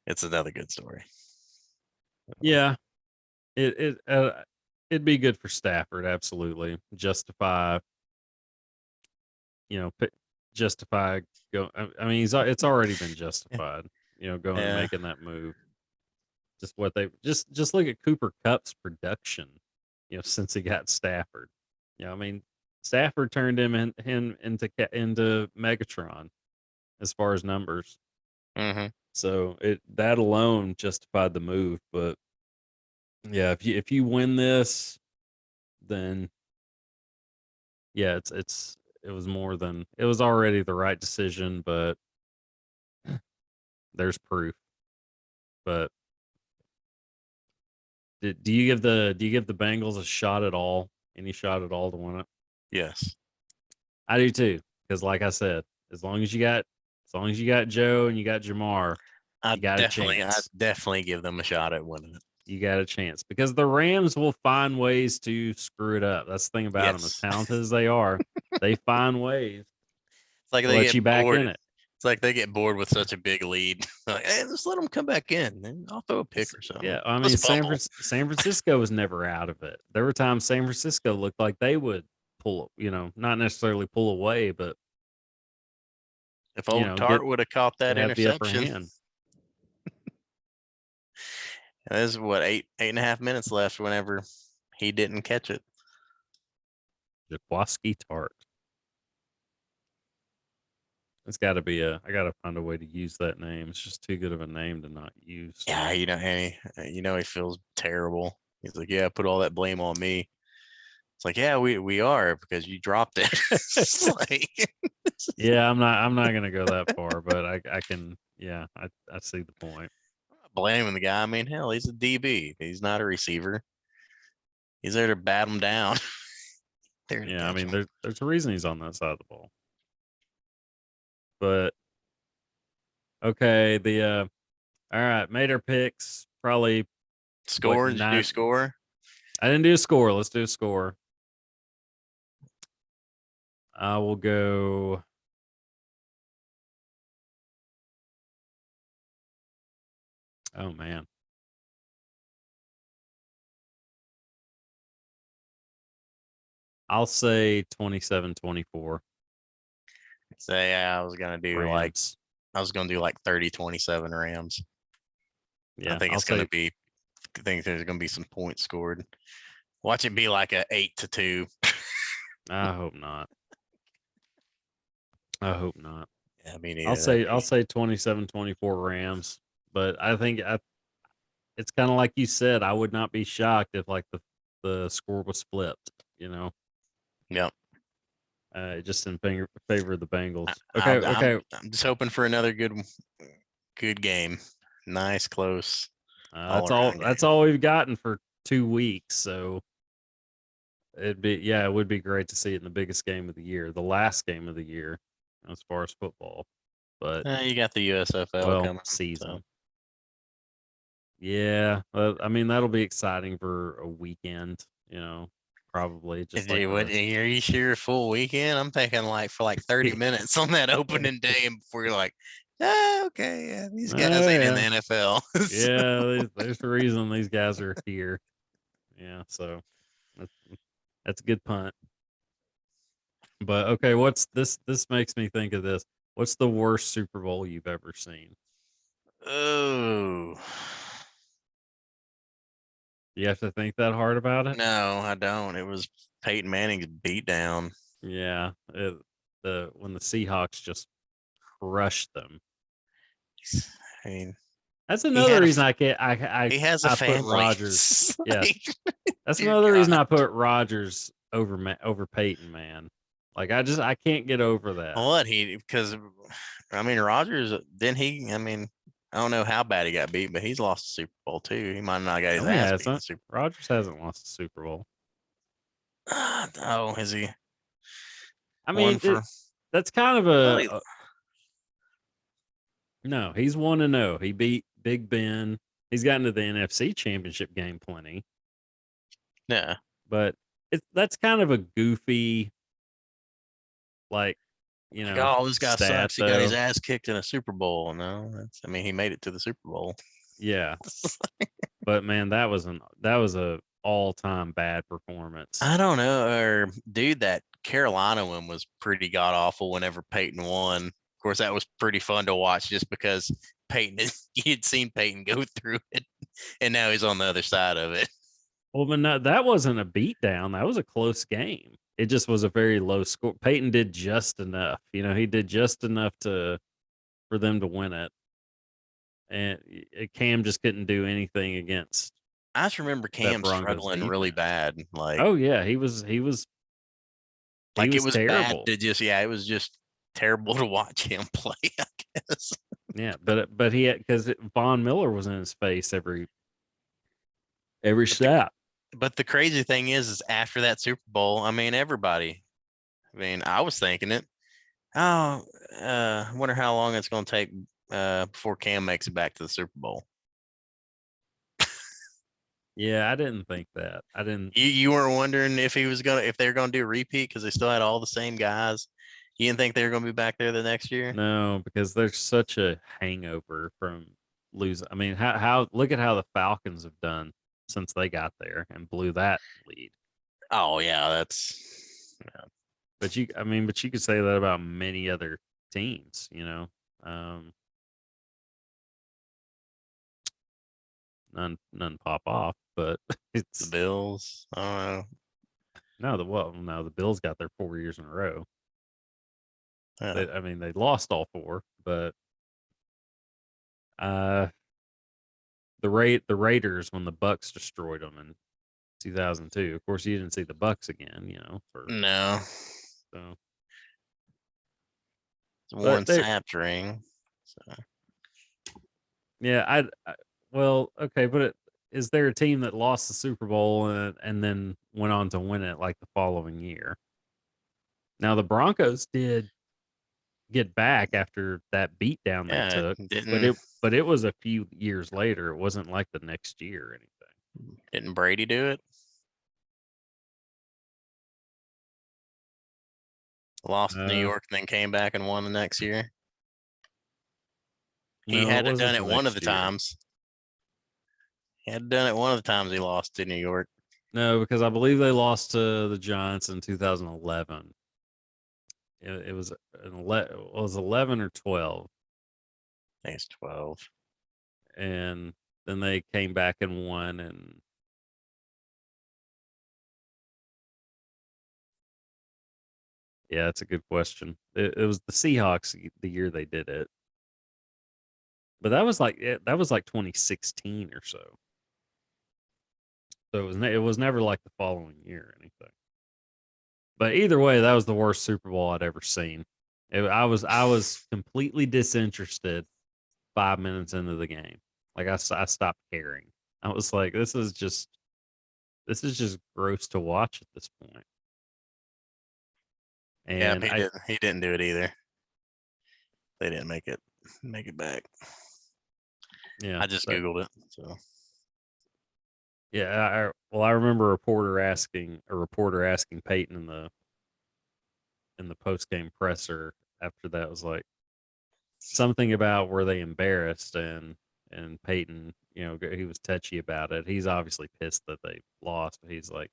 It's another good story. Yeah, it'd be good for Stafford, absolutely. P- justify go. I mean, it's already been Yeah. justified. Going and Yeah. making that move. Just what they just look at Cooper Cup's production. Since he got Stafford. I mean, Stafford turned him into Megatron as far as numbers. Mm-hmm. So that alone justified the move. But yeah, if you win this, then yeah, it was more than it was already the right decision, but there's proof. But do you give the Bengals a shot at all? Any shot at all to win it? Yes. I do too, because like I said, as long as you got Joe and you got Jamar, you got a I chance. definitely give them a shot at winning it. You got a chance because the Rams will find ways to screw it up. That's the thing about them. As Yes. talented as they are, they find ways It's like to they let you get back bored. in it. It's like they get bored with such a big lead. Like, hey, let's let them come back in. And I'll throw a pick or something. Yeah, I mean, Let's fumble. San Francisco was never out of it. There were times San Francisco looked like they would pull, not necessarily pull away, but If old get Tart would have caught that have the upper interception, hand. there's what 8.5 minutes left whenever he didn't catch it. Jaquaski Tart. It's got to be I got to find a way to use that name. It's just too good of a name to not use. Yeah, and he feels terrible. He's like, yeah, put all that blame on me. It's like, yeah, we are because you dropped it. It's like, Yeah, I'm not gonna go that far, but I can. Yeah, I see the point. I'm not blaming the guy. I mean, hell, he's a DB. He's not a receiver. He's there to bat him down. There to Yeah, I catch mean, him. there's a reason he's on that side of the ball. But okay, all right, made our picks. Probably what Score? Did you do nine? score? I didn't do a score. Let's do a score. I will go. Oh man, I'll say 27-24 Say, yeah, I was gonna do like Rams. 30-27 Rams. I Yeah, think I'll it's gonna say. be. I think there's gonna be some points scored. Watch it be like a 8-2. I hope not. I hope not. Yeah, me I'll neither. say I'll say 27-24 Rams. But I think it's kind of like you said. I would not be shocked if like the score was flipped. You know, Yep. just in favor of the I, Bengals. Okay, I'll, I'm okay. I'm just hoping for another good game. Nice, close, all around game. That's all we've gotten for 2 weeks. So it would be great to see it in the biggest game of the year, the last game of the year, as far as football. But You got the USFL well, coming. season. So. Yeah, I mean that'll be exciting for a weekend. You know, probably just like Dude, what, are you sure full weekend? I'm thinking like for like 30 minutes on that opening day, and before you're like, okay, yeah, these guys Oh ain't in yeah, the NFL. yeah. There's a reason these guys are here. Yeah, so that's, that's a good punt. But okay, what's this? This makes me think of this. What's the worst Super Bowl you've ever seen? Oh, You have to think that hard about it. no, I don't. It was Peyton Manning's beatdown. Yeah, the when the Seahawks just crushed them. I mean, That's he another had a reason I can't. I he has a I put family. Rodgers. Yeah, Like, that's dear another reason God. I put Rodgers over Peyton. Man, like I can't get over that. What because I mean Rodgers then he I mean I don't know how bad he got beat, but he's lost the Super Bowl too. He might not got his No, he ass beat in the hasn't. Super Rodgers hasn't lost the Super Bowl. Bowl. Oh, is he I one mean, for? that's kind of I thought no. He's 1-0. He beat Big Ben. He's gotten to the NFC Championship game plenty, yeah. but that's kind of a goofy, like Like, oh, this guy stat sucks. He got his though. ass kicked in a Super Bowl. No, I mean, he made it to the Super Bowl. Yeah, but man, that was a all time bad performance. I don't know, or dude, that Carolina one was pretty god awful. Whenever Peyton won, of course, that was pretty fun to watch, just because you had seen Peyton go through it, and now he's on the other side of it. Well, but no, that wasn't a beatdown. That was a close game. It just was a very low score. Peyton did just enough. You know, he did just enough for them to win it, and Cam just couldn't do anything against I just remember that Cam Broncos struggling really defense. bad. Like, Oh yeah, he it was was bad terrible. to just, yeah, it was just terrible to watch him play, I guess. Yeah, but he had because Von Miller was in his face every But the snap. but the crazy thing is after that Super Bowl, I mean, everybody. I mean, I was thinking it. Oh, I wonder how long it's going to take before Cam makes it back to the Super Bowl. Yeah, I didn't think that. I didn't. You weren't wondering if if they were gonna do a repeat because they still had all the same guys. You didn't think they were gonna be back there the next year? No, because there's such a hangover from losing. I mean, how look at how the Falcons have done since they got there and blew that lead. Oh yeah, that's But you could say that about many other teams. You know, um, none pop off, but the it's Bills. I don't know. no, the Bills got their 4 years in a row. Yeah. I mean, they lost all four, but uh, the Raiders when the Bucks destroyed them in 2002. Of course, you didn't see the Bucks again, for No, so. it's But Warren they, Sapp's ring. So yeah, well, okay, but is there a team that lost the Super Bowl and then went on to win it like the following year? Now the Broncos did get back after that beatdown they yeah, took, didn't but it was a few years later. It wasn't like the next year or anything. Brady do it? Lost to New Uh, York and then came back and won the next year. He no, it had to wasn't done the it one of the next year. times. He had done it one of the times he lost to New York. No, because I believe they lost to the Giants in 2011. It was it was 11 or 12, I think it's 12. and then they came back and won. And yeah, that's a good question. It was the Seahawks the year they did it, but that was like 2016 or so. So it was never like the following year or anything. But either way, that was the worst Super Bowl I'd ever seen. I was completely disinterested 5 minutes into the game. Like I stopped caring. I was like, this is just gross to watch at this point. Yeah, And he didn't do it either. They didn't make it back. yeah, I just Googled it. So yeah. I remember a reporter asking Peyton in the post game presser after that was like something about were they embarrassed, and Peyton, he was touchy about it. He's obviously pissed that they lost, but he's like,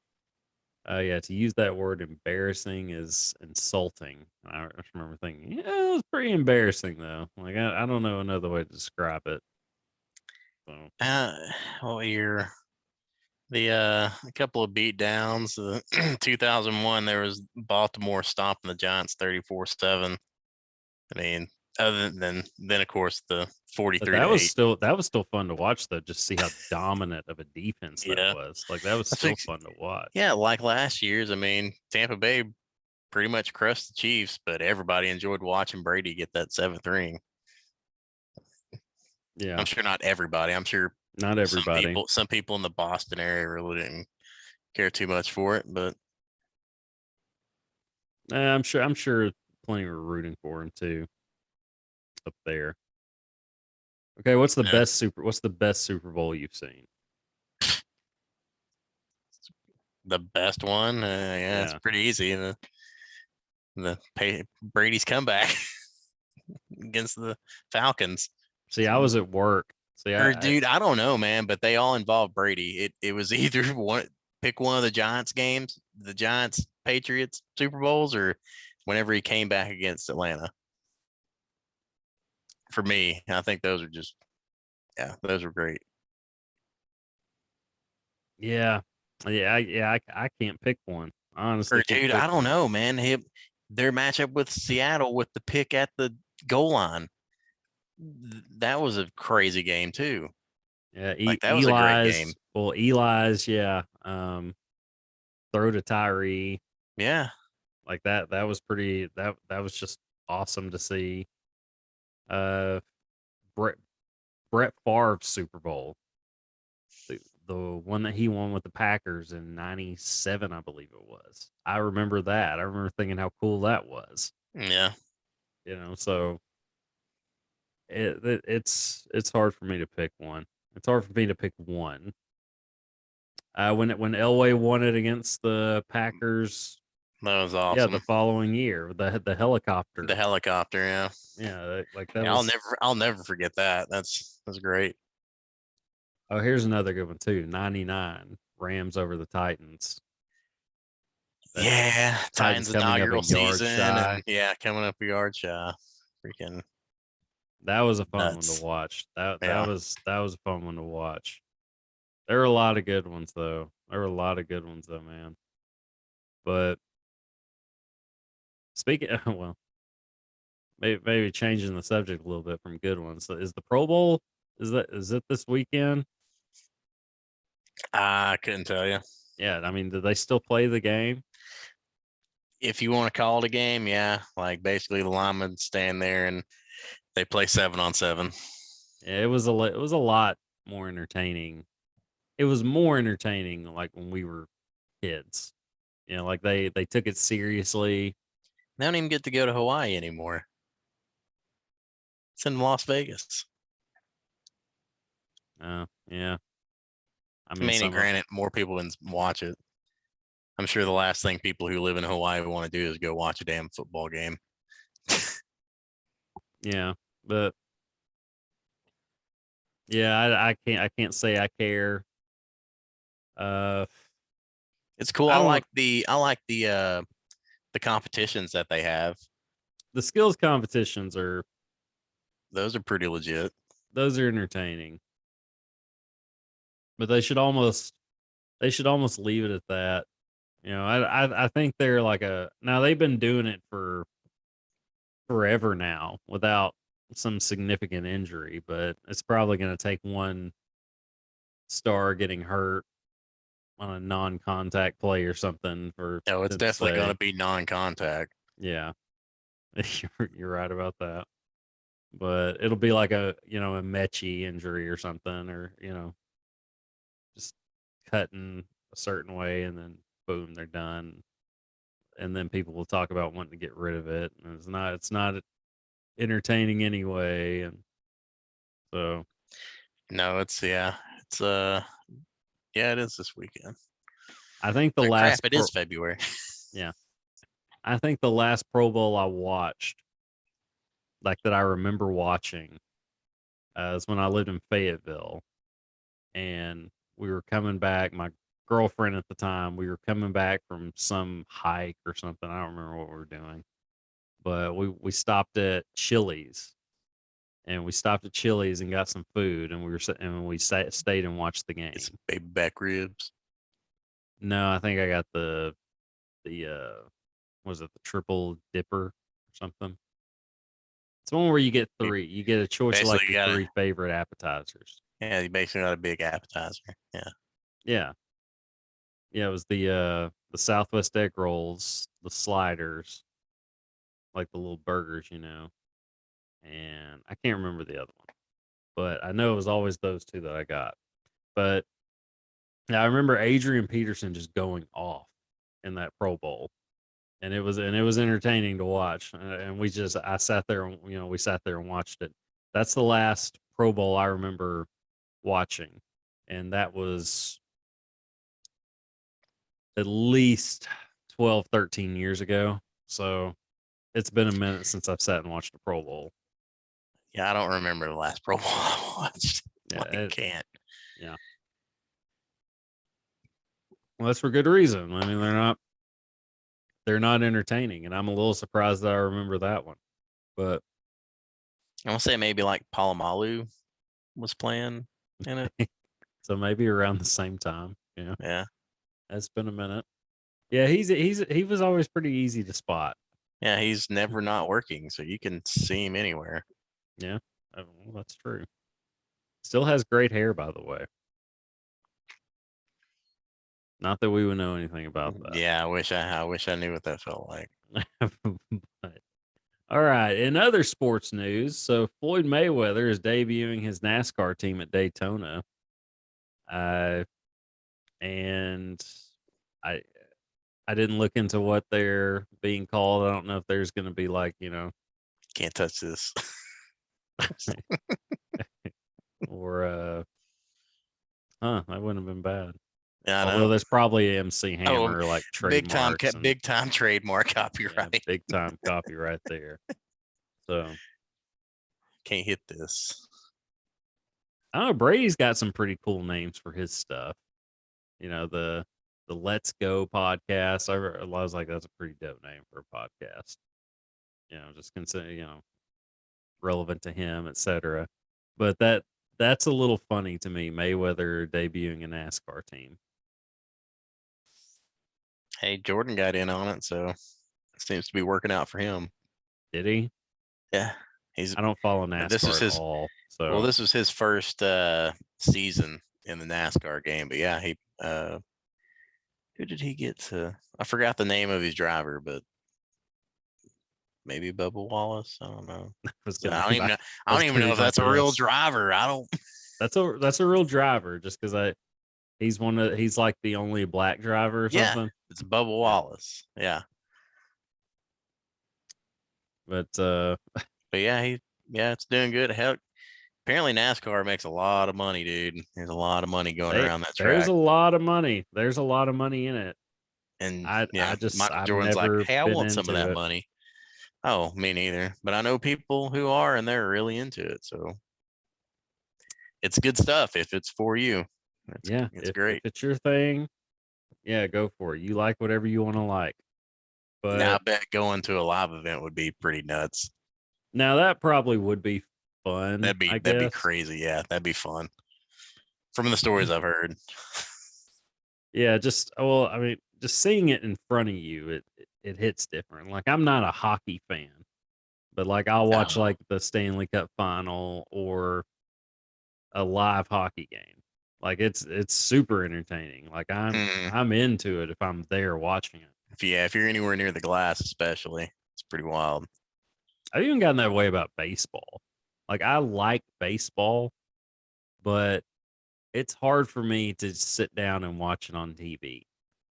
yeah, to use that word embarrassing is insulting. And I just remember thinking, yeah, it was pretty embarrassing though. Like I don't know another way to describe it. So what year? The a couple of beat downs. 2001, there was Baltimore stomping the Giants 34-7. I mean, other than then of course the but 43-8. that was still fun to watch though, just see how dominant of a defense that Yeah, was. Like that was I still think fun to watch. yeah, like last year's. I mean, Tampa Bay pretty much crushed the Chiefs, but everybody enjoyed watching Brady get that seventh ring. Yeah, I'm sure not everybody. I'm sure not everybody. some people in the Boston area really didn't care too much for it, but I'm sure plenty were rooting for him too up there. Okay, yeah, what's the best Super Bowl you've seen? the best one. Yeah, it's Yeah. pretty easy. Brady's comeback against the Falcons. See, I was at work. See, Or dude, I don't know, man, but they all involved Brady. It was either pick one of the Giants games, the Giants Patriots Super Bowls, or whenever he came back against Atlanta. For me, I think those are just those were great. yeah. I can't pick one. I Or honestly can't dude, pick I don't one. know, man. Their matchup with Seattle with the pick at the goal line. That was a crazy game too. Yeah, Like that was a great game. Eli's, yeah. Throw to Tyree. Yeah. Like that was pretty that was just awesome to see. Uh Brett Brett Favre's Super Bowl. The one that he won with the Packers in 97, I believe it was. I remember that. I remember thinking how cool that was. Yeah. So it's hard for me to pick one. It's hard for me to pick one. When Elway won it against the Packers, That was yeah, the awesome. following year, the helicopter, The helicopter, yeah. yeah, like that Yeah, was. I'll never forget that. That's great. Oh, here's another good one too. 99 Rams over the Titans. That Yeah, Titans Titans coming up a inaugural yard season, shy. and yeah, coming up a yard shy. Freaking That was a fun one to nuts. watch. Yeah. That was a fun one to watch. There were a lot of good ones though. There were a lot of good ones though, man. But speaking, well, maybe changing the subject a little bit from good ones. So is the Pro Bowl? Is it this weekend? I couldn't tell you. Yeah, I mean, do they still play the game? If you want to call it a game, yeah. Like basically the linemen stand there and they play 7-on-7. Yeah, it was a lot more entertaining. It was more entertaining like when we were kids. You know, like they took it seriously. They don't even get to go to Hawaii anymore. It's in Las Vegas. Yeah. I I mean, mean, and some of granted, more people can watch it. I'm sure the last thing people who live in Hawaii want to do is go watch a damn football game. yeah, but yeah, I can't say I care. Uh, It's cool. I I don't. like the competitions that they have. The skills competitions are Those are pretty legit. those are entertaining, but they should almost leave it at that. You know, I think they're like a now they've been doing it for forever now without some significant injury, but it's probably going to take one star getting hurt on a non-contact play or something for No, it's them to definitely going say, to be non-contact. yeah, you're right about that. But it'll be like a a Mechie injury or something, or just cutting a certain way, and then boom, they're done. And then people will talk about wanting to get rid of it, and it's not entertaining anyway. And so No, it's yeah, it is this weekend. I think the But crap, last it is February. yeah, I think the last Pro Bowl I watched, like that I remember watching, is when I lived in Fayetteville, and we were coming back. My girlfriend at the time, we were coming back from some hike or something. I don't remember what we were doing, but we stopped at Chili's, and we stopped at Chili's and got some food, and we stayed and watched the Get some game. baby back ribs. No, I think I got the was it the triple dipper or something? It's one where you get You three. You get a choice of like basically your got a three favorite appetizers. yeah, you basically got a big appetizer. Yeah. Yeah. Yeah, it was the Southwest egg rolls, the sliders, like the little burgers, and I can't remember the other one, but I know it was always those two that I got. But yeah, I remember Adrian Peterson just going off in that Pro Bowl, and it was entertaining to watch. And I sat there, and we sat there and watched it. That's the last Pro Bowl I remember watching, and that was at least 12, 13 years ago. So it's been a minute since I've sat and watched a Pro Bowl. Yeah, I don't remember the last Pro Bowl I watched. Yeah, Like, can't. yeah. Well, that's for good reason. I mean, they're not entertaining, and I'm a little surprised that I remember that one. But I want to say maybe like Palomalu was playing in it. so maybe around the same time. Yeah, Yeah. it's been a minute. Yeah, he was always pretty easy to spot. Yeah, he's never not working, so you can see him anywhere. Yeah, well, that's true. Still has great hair, by the way. Not that we would know anything about that. Yeah, I wish I knew what that felt like. But all right, in other sports news, so Floyd Mayweather is debuting his NASCAR team at Daytona. Uh, and I I didn't look into what they're being called. I don't know if there's going to be like, Can't touch this. or that wouldn't have been bad. Yeah, I Although know. there's probably MC Oh, Hammer like trademarks and big time trademark yeah, copyright. big time copyright there. So Can't hit this. I don't know. Brady's got some pretty cool names for his stuff. The Let's Go podcast. I was like, that's a pretty dope name for a podcast. Just consider relevant to him, etc. But that's a little funny to me. Mayweather debuting a NASCAR team. Hey, Jordan got in on it, so it seems to be working out for him. Did he? Yeah, he's. I don't follow This was NASCAR at his. all. Well, So this was his first season in the NASCAR game, but yeah, Who did he get to? I forgot the name of his driver, but maybe Bubba Wallace. I don't know. Was I gonna don't be even my know. I was don't even gonna know be if my that's a real guess. driver. I don't. That's a real driver, just because he's like the only black driver or Yeah, something. it's Bubba Wallace. Yeah, But but yeah, it's doing good. Hell, apparently NASCAR makes a lot of money, dude. There's a lot of money going around that there's track. a lot of money. There's a lot of money in it. And I yeah, just Michael I've Jordan's like, never hey, I been want some of that into it. money. Oh, me neither. But I know people who are, and they're really into it. So it's good stuff if it's for you. Yeah, It's if great. it's your thing, yeah, go for it. You like whatever you want to like. Now I But bet going to a live event would be pretty nuts. now that probably would be fun, I That'd be guess. crazy. Yeah, that'd be fun. From the stories I've heard. Yeah, I mean, just seeing it in front of you, it hits different. Like I'm not a hockey fan, but like I'll watch No. like the Stanley Cup final or a live hockey game. Like it's super entertaining. Like Mm. I'm into it if I'm there watching it. If you're anywhere near the glass, especially, it's pretty wild. I've even gotten that way about baseball. Like I like baseball, but it's hard for me to sit down and watch it on TV.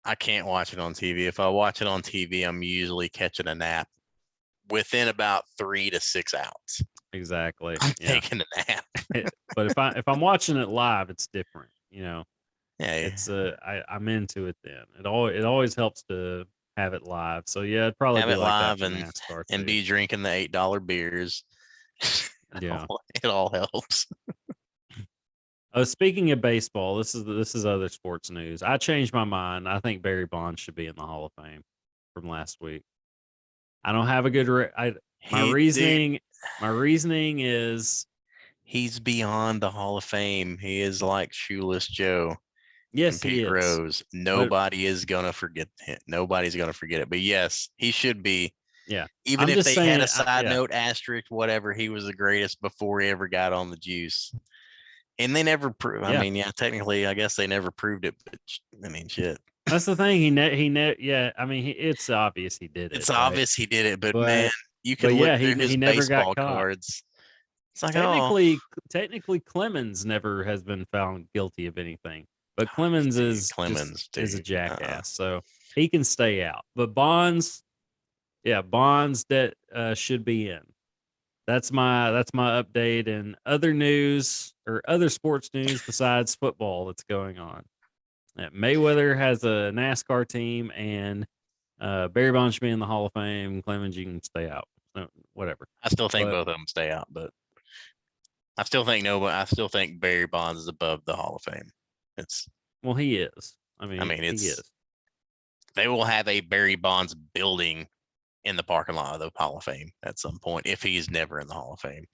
I can't watch it on TV. If I watch it on TV, I'm usually catching a nap within about 3 to 6 outs. Exactly. I'm Yeah. taking a nap. But if I'm watching it live, it's different. You know, Yeah, it's I'm into it then. It always helps to have it live. So yeah, it'd probably have be it like that live for NASCAR and too. be drinking the $8 beers. Yeah. It all helps. Speaking of baseball, this is other sports news. I changed my mind. I think Barry Bonds should be in the Hall of Fame from last week. I don't have a good. My He dude, reasoning. My reasoning is he's beyond the Hall of Fame. He is like Shoeless Joe yes, and he Pete is. Rose. But Nobody is gonna forget him. Nobody's gonna forget it. But yes, he should be. yeah, Even I'm if just they had saying. a side Yeah, note, asterisk, whatever, he was the greatest before he ever got on the juice. And they never proved. I yeah. mean, yeah, technically, I guess they never proved it. But I mean, shit. That's the thing. Yeah. I mean, it's obvious he did it, It's right? obvious he did it, but man, But you could look yeah, through his he never got baseball caught. cards. It's like, oh, Technically, Clemens never has been found guilty of anything. But Clemens dude, is Clemens, is a dude. jackass, so he can stay out. But Bonds, yeah, Bonds that should be in. That's my update and other news or other sports news besides football that's going on. Mayweather has a NASCAR team, and Barry Bonds should be in the Hall of Fame. Clemens, you can stay out. So, whatever. I still think But both of them stay out, but I still think nobody. I still think Barry Bonds is above the Hall of Fame. It's. well, he is. I I mean, mean, he it's. is. They will have a Barry Bonds building in the parking lot of the Hall of Fame at some point if he's never in the Hall of Fame.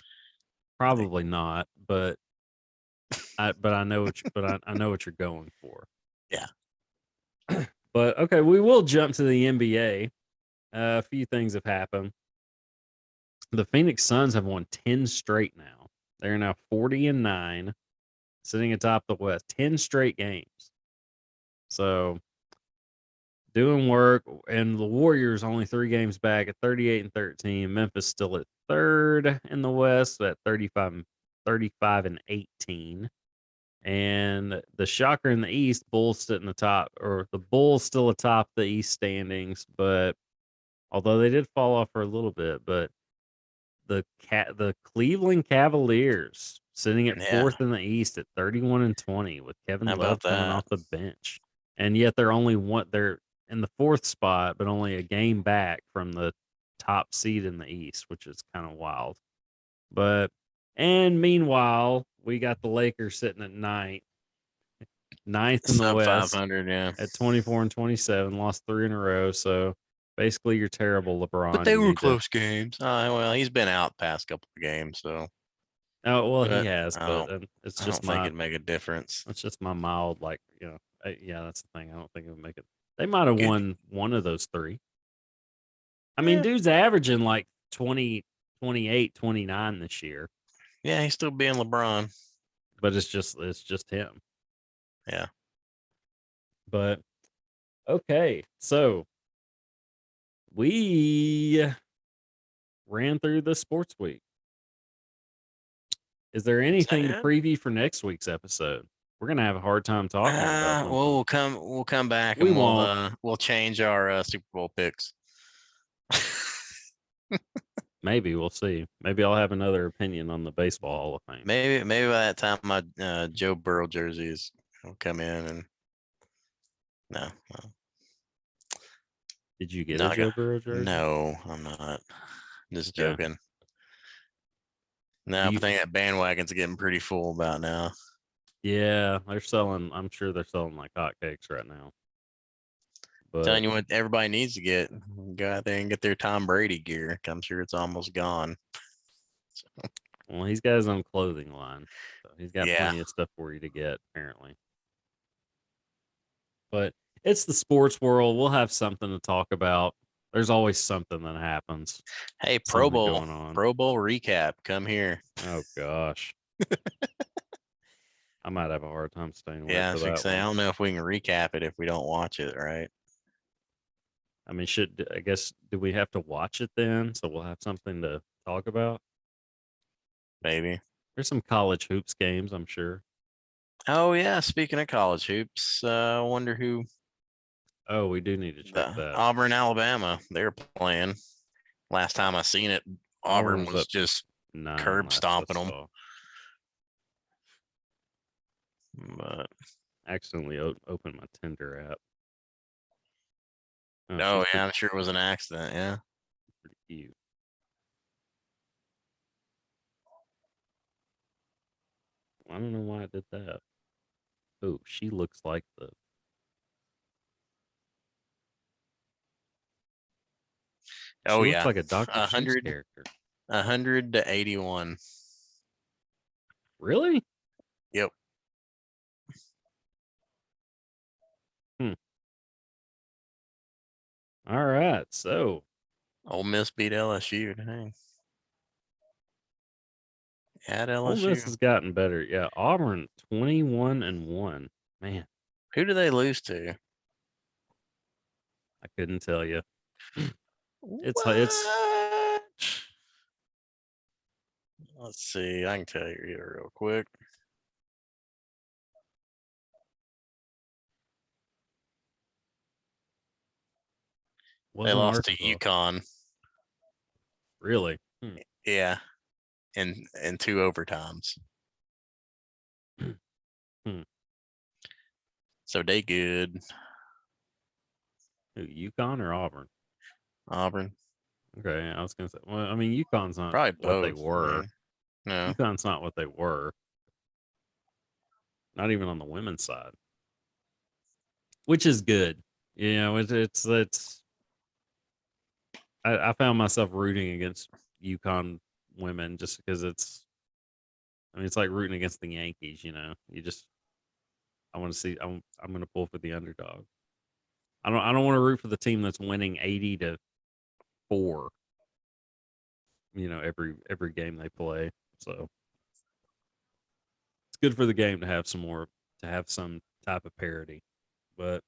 Probably not, but I know I know what you're going for. Yeah. But okay, we will jump to the NBA. A few things have happened. The Phoenix Suns have won 10 straight now. They're now 40-9, sitting atop the West. 10 straight games. So doing work, and the Warriors only 3 games back at 38-13. Memphis still at third in the West at 35-18. And the shocker in the East, Bulls sit in the top, or the Bulls still atop the East standings, but although they did fall off for a little bit, but the Cleveland Cavaliers sitting at Yeah. fourth in the East at 31-20 with Kevin How Love about coming that? off the bench. And yet they're in the fourth spot, but only a game back from the top seed in the East, which is kind of wild. But and meanwhile, we got the Lakers sitting at ninth in the Sub West 500, yeah. at 24-27, lost 3 in a row. So basically, you're terrible, But LeBron. they You were need to. close games. Well, he's been out past couple of games, so. Oh well, he But has, but it's I just don't think it'd make a difference. my mild like yeah, that's the thing. I don't think it would make it. They might have Good. won one of those three. I mean, Yeah. dude's averaging like 20, 28, 29 this year, Yeah, he's still being LeBron. but it's just him. Yeah. But Okay, so we ran through the sports week. Is there anything to it? preview for next week's episode? We're gonna have a hard time talking about something. Well, we'll come back We and won't. we'll change our Super Bowl picks. Maybe we'll see. Maybe I'll have another opinion on the baseball Hall of Fame. Maybe by that time my Joe Burrow jerseys will come in and no, Did you get a not Joe gonna. Burrow jersey? No, I'm not. Just Yeah. joking. No, I think that bandwagon's getting pretty full about now. Yeah, they're selling. I'm sure they're selling like hotcakes right now. But Telling you what everybody needs to get. Go out there and get their Tom Brady gear. I'm sure it's almost gone. well, he's got his own clothing line, so he's got Yeah. plenty of stuff for you to get apparently. But it's the sports world. We'll have something to talk about. There's always something that happens. Hey, Pro Something Bowl. going on. Pro Bowl recap. Come here. Oh gosh. I might have a hard time staying awake Yeah, I for was gonna that say, I one. don't know if we can recap it if we don't watch it, right? I mean, I guess do we have to watch it then? So we'll have something to talk about. Maybe. There's some college hoops games, I'm sure. Oh yeah, speaking of college hoops, I wonder who Oh, we do need to check the that. Auburn, Alabama, they're playing. Last time I seen it, Auburn was up just 9 curb last I stomping them. saw. But Accidentally opened my Tinder app. oh she's yeah, I'm sure it was an accident. Yeah. pretty cute. I don't know why I did that. Oh, she looks like the. She Oh looks yeah, like a Dr. Seuss 100, character. 100-81. Really? Yep. All right. So Ole Miss beat LSU. Dang. At Ole Miss LSU. has gotten better. Yeah, Auburn 21-1. Man, Who do they lose to? I couldn't tell you. It's What? Let's see. I can tell you here real quick. They wasn't lost to Arkansas. UConn. Really? Yeah. In 2 overtimes. So they good. Who, UConn or Auburn? Auburn. Okay, I was gonna say. Well, I mean, UConn's not Probably what they both. were. No. UConn's not what they were. Not even on the women's side, which is good. You know, it's. I found myself rooting against UConn women just because it's. I mean, it's like rooting against the Yankees. You know, you just. I want to see. I'm going to pull for the underdog. I don't want to root for the team that's winning 80-4. You know, every game they play. So it's good for the game to have some type of parity. But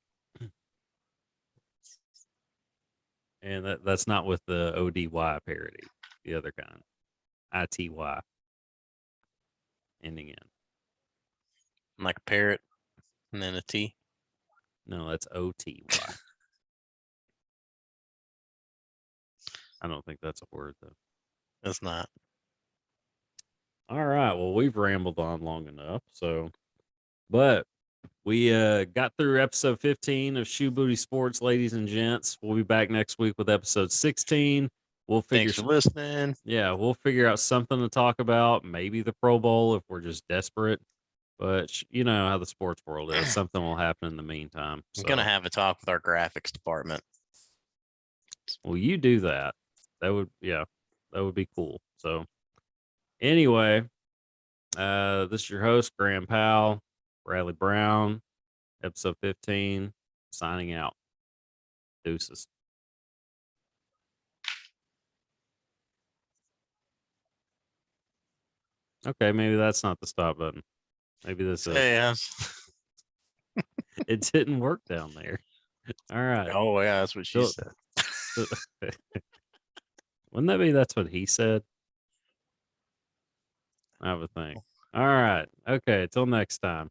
and that's not with the ODY parody, the other kind. ITY ending in. Like a parrot and then a T. No, that's OTY. I don't think that's a word though. It's not. All right. Well, we've rambled on long enough. So, but we got through episode 15 of Shoe Booty Sports, ladies and gents. We'll be back next week with episode 16. We'll figure. Thanks for listening. Yeah, we'll figure out something to talk about. Maybe the Pro Bowl if we're just desperate. But you know how the sports world is. Something will happen in the meantime. I'm So, gonna have a talk with our graphics department. well, you do that. That would be cool. So, anyway, this is your host, Graham Powell, Bradley Brown, episode 15, signing out. Deuces. Okay, maybe that's not the stop button. Maybe this is. Yeah. It didn't work down there. All right. Oh yeah, that's what she Till- said. Wouldn't that be that's what he said? I would think. All right. Okay. Till next time.